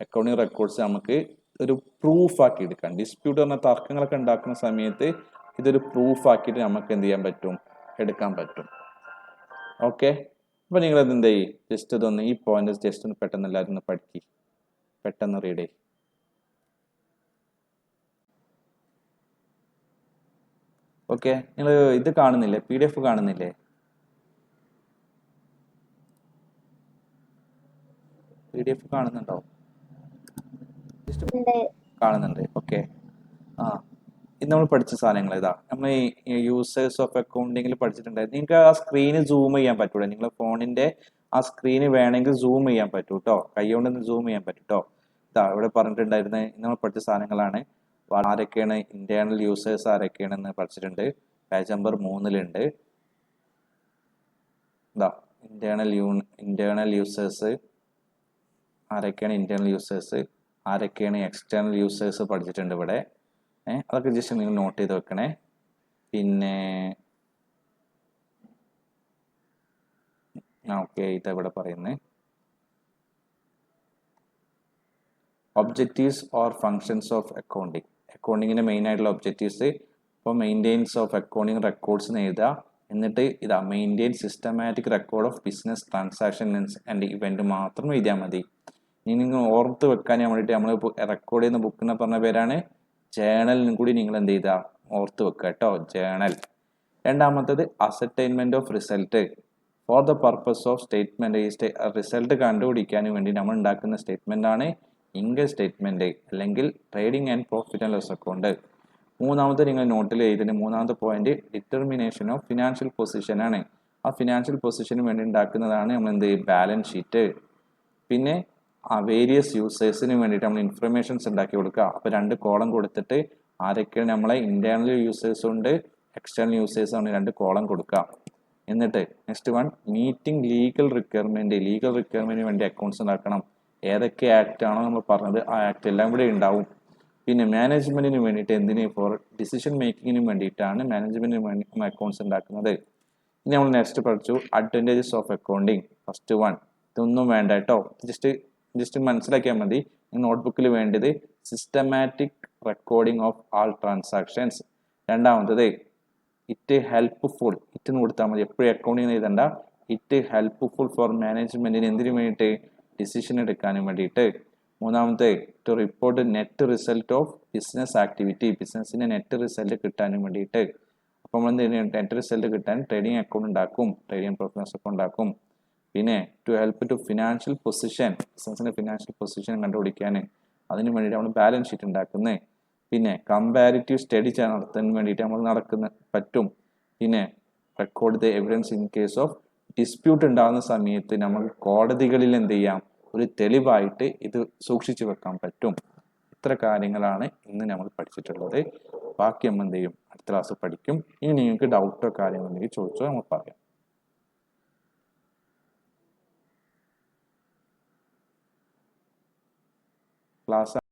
Speaker 1: അക്കൗണ്ടിങ് റെക്കോർഡ്സ് നമുക്ക് ഒരു പ്രൂഫ് ആക്കി എടുക്കാം. ഡിസ്പ്യൂട്ട് പറഞ്ഞ തർക്കങ്ങളൊക്കെ ഉണ്ടാക്കുന്ന സമയത്ത് ഇതൊരു പ്രൂഫ് ആക്കിയിട്ട് നമുക്ക് എന്ത് ചെയ്യാൻ പറ്റും? എടുക്കാൻ പറ്റും. ഓക്കെ, അപ്പൊ നിങ്ങൾ അത് എന്ത് ചെയ്യും? ജസ്റ്റ് ഇതൊന്ന് ഈ പോയിന്റ് ജസ്റ്റ് ഒന്ന് പെട്ടെന്ന് എല്ലാവരും ഒന്ന് പഠിക്കും, പെട്ടെന്ന് റീഡ് ചെയ്യും. ഓക്കെ, നിങ്ങൾ ഇത് കാണുന്നില്ലേ? PDF കാണുന്നില്ലേ? PDF കാണുന്നുണ്ടോ? കാണുന്നുണ്ട്. ഓക്കെ, ഇത് നമ്മൾ പഠിച്ച സാധനങ്ങൾ ഇതാ. നമ്മൾ ഈ യൂസേഴ്സ് ഓഫ് അക്കൗണ്ടിങ്ങിൽ പഠിച്ചിട്ടുണ്ടായിരുന്നു. നിങ്ങൾക്ക് ആ സ്ക്രീന് സൂം ചെയ്യാൻ പറ്റൂല. നിങ്ങളുടെ ഫോണിന്റെ ആ സ്ക്രീന് വേണമെങ്കിൽ സൂം ചെയ്യാൻ പറ്റൂ കേട്ടോ. കൈകൊണ്ട് സൂം ചെയ്യാൻ പറ്റും കേട്ടോ. ഇതാ ഇവിടെ പറഞ്ഞിട്ടുണ്ടായിരുന്നത് നമ്മൾ പഠിച്ച സാധനങ്ങളാണ്. ആരൊക്കെയാണ് ഇന്റേണൽ യൂസേഴ്സ്, ആരൊക്കെയാണെന്ന് പഠിച്ചിട്ടുണ്ട്. പേജ് നമ്പർ 3 ഇതാ ഇന്റേണൽ യൂസേഴ്സ് ആരൊക്കെയാണ്? ഇന്റേണൽ യൂസേഴ്സ് ആരൊക്കെയാണ്? എക്സ്റ്റേണൽ യൂസേഴ്സ് പഠിച്ചിട്ടുണ്ട് ഇവിടെ. അതൊക്കെ ജസ്റ്റ് നിങ്ങൾ നോട്ട് ചെയ്ത് വെക്കണേ. പിന്നെ ഓക്കെ, ഇതെവിടെ പറയുന്നത്? Objectives or functions of accounting. അക്കൗണ്ടിങ്ങിന്റെ മെയിൻ ആയിട്ടുള്ള ഒബ്ജക്റ്റീവ്സ്. ഇപ്പോൾ മെയിൻറ്റെയിൻസ് ഓഫ് അക്കൗണ്ടിങ് റെക്കോർഡ്സ് എഴുതുക. എന്നിട്ട് ഇതാ maintain systematic record of business transactions and event മാത്രം എഴുതിയാൽ മതി. ഇനി നിങ്ങൾ ഓർത്ത് വെക്കാൻ വേണ്ടിയിട്ട് നമ്മൾ റെക്കോർഡ് ചെയ്യുന്ന ബുക്ക് എന്ന് പറഞ്ഞ പേരാണ് ജേണലിനും കൂടി നിങ്ങൾ എന്ത് ചെയ്താ ഓർത്ത് വെക്കുക കേട്ടോ, ജേണൽ. രണ്ടാമത്തത് ascertainment of result for the purpose of statement. Result കണ്ടുപിടിക്കാൻ വേണ്ടി നമ്മൾ ഉണ്ടാക്കുന്ന സ്റ്റേറ്റ്മെന്റ് ആണ് ഇൻകം സ്റ്റേറ്റ്മെന്റ് അല്ലെങ്കിൽ trading and profit and loss account. മൂന്നാമത്തെ നിങ്ങൾ നോട്ടിൽ എഴുതുന്ന മൂന്നാമത്തെ point determination of financial position ആണ്. ആ ഫിനാൻഷ്യൽ പൊസിഷന് വേണ്ടി ഉണ്ടാക്കുന്നതാണ് നമ്മൾ എന്ത് ബാലൻസ് ഷീറ്റ്. പിന്നെ വേരിയസ് യൂസേഴ്സിന് വേണ്ടിയിട്ട് നമ്മൾ ഇൻഫർമേഷൻസ് ഉണ്ടാക്കി കൊടുക്കുക. അപ്പോൾ 2 കോളം കൊടുത്തിട്ട് ആരൊക്കെയാണ് നമ്മളെ ഇന്റേണൽ യൂസേഴ്സ് ഉണ്ട്, എക്സ്റ്റേണൽ യൂസേഴ്സ് ആണ്, 2 കോളം കൊടുക്കുക. എന്നിട്ട് നെക്സ്റ്റ് വൺ മീറ്റിംഗ് ലീഗൽ റിക്വയർമെന്റിന് വേണ്ടി അക്കൗണ്ട്സ് ഉണ്ടാക്കണം. ഏതൊക്കെ ആക്ട് ആണോ നമ്മൾ പറഞ്ഞത് ആ ആക്ട് എല്ലാം ഇവിടെ ഉണ്ടാവും. പിന്നെ മാനേജ്മെന്റിന് വേണ്ടിയിട്ട് ഫോർ ഡിസിഷൻ മേക്കിങ്ങിന് വേണ്ടിയിട്ടാണ് മാനേജ്മെന്റിന് വേണ്ടി അക്കൗണ്ട്സ് ഉണ്ടാക്കുന്നത്. ഇനി നമ്മൾ നെക്സ്റ്റ് പഠിച്ചു advantages of accounting. First one ഇതൊന്നും വേണ്ട കേട്ടോ, ജസ്റ്റ് മനസ്സിലാക്കിയാൽ മതി. നോട്ട്ബുക്കിൽ വേണ്ടത് systematic recording of all transactions. രണ്ടാമത്തത് ഇറ്റ് ഹെൽപ്ഫുൾ, ഇറ്റ് കൊടുത്താൽ മതി, എപ്പോഴും അക്കൗണ്ടിങ് എഴുതണ്ട. ഇറ്റ് ഹെൽപ്ഫുൾ ഫോർ മാനേജ്മെന്റിന് എന്തിനു വേണ്ടിയിട്ട്? ഡിസിഷൻ എടുക്കാനും വേണ്ടിയിട്ട്. മൂന്നാമത്തെ to report net result of business activity, ബിസിനസിന്റെ നെറ്റ് റിസൾട്ട് കിട്ടാനും വേണ്ടിയിട്ട്. അപ്പോൾ നമ്മൾ നെറ്റ് റിസൾട്ട് കിട്ടാൻ ട്രേഡിംഗ് അക്കൗണ്ട് ഉണ്ടാക്കും, ട്രേഡിംഗ് പ്രോഫിറ്റ് അക്കൗണ്ട് ഉണ്ടാക്കും. പിന്നെ to help to financial position, ബിസിനസിന്റെ ഫിനാൻഷ്യൽ പൊസിഷൻ കണ്ടുപിടിക്കാൻ അതിന് വേണ്ടിയിട്ട് നമ്മൾ ബാലൻസ് ഷീറ്റ് ഉണ്ടാക്കുന്നത്. പിന്നെ കമ്പാരിറ്റീവ് സ്റ്റഡി നടത്താൻ വേണ്ടിയിട്ട് നമ്മൾ പറ്റും. പിന്നെ record the evidence in case of dispute ഉണ്ടാകുന്ന സമയത്ത് നമ്മൾ കോടതികളിൽ എന്ത് ചെയ്യാം? ഒരു തെളിവായിട്ട് ഇത് സൂക്ഷിച്ചു വെക്കാൻ പറ്റും. ഇത്ര കാര്യങ്ങളാണ് ഇന്ന് നമ്മൾ പഠിച്ചിട്ടുള്ളത്. ബാക്കി നമ്മൾ എന്ത് ചെയ്യും? അടുത്ത ക്ലാസ് പഠിക്കും. ഇനി നിങ്ങൾക്ക് ഡൗട്ടോ കാര്യങ്ങളോ ഉണ്ടെങ്കിൽ ചോദിച്ചോ, നമ്മൾ പറയാം. ക്ലാസ്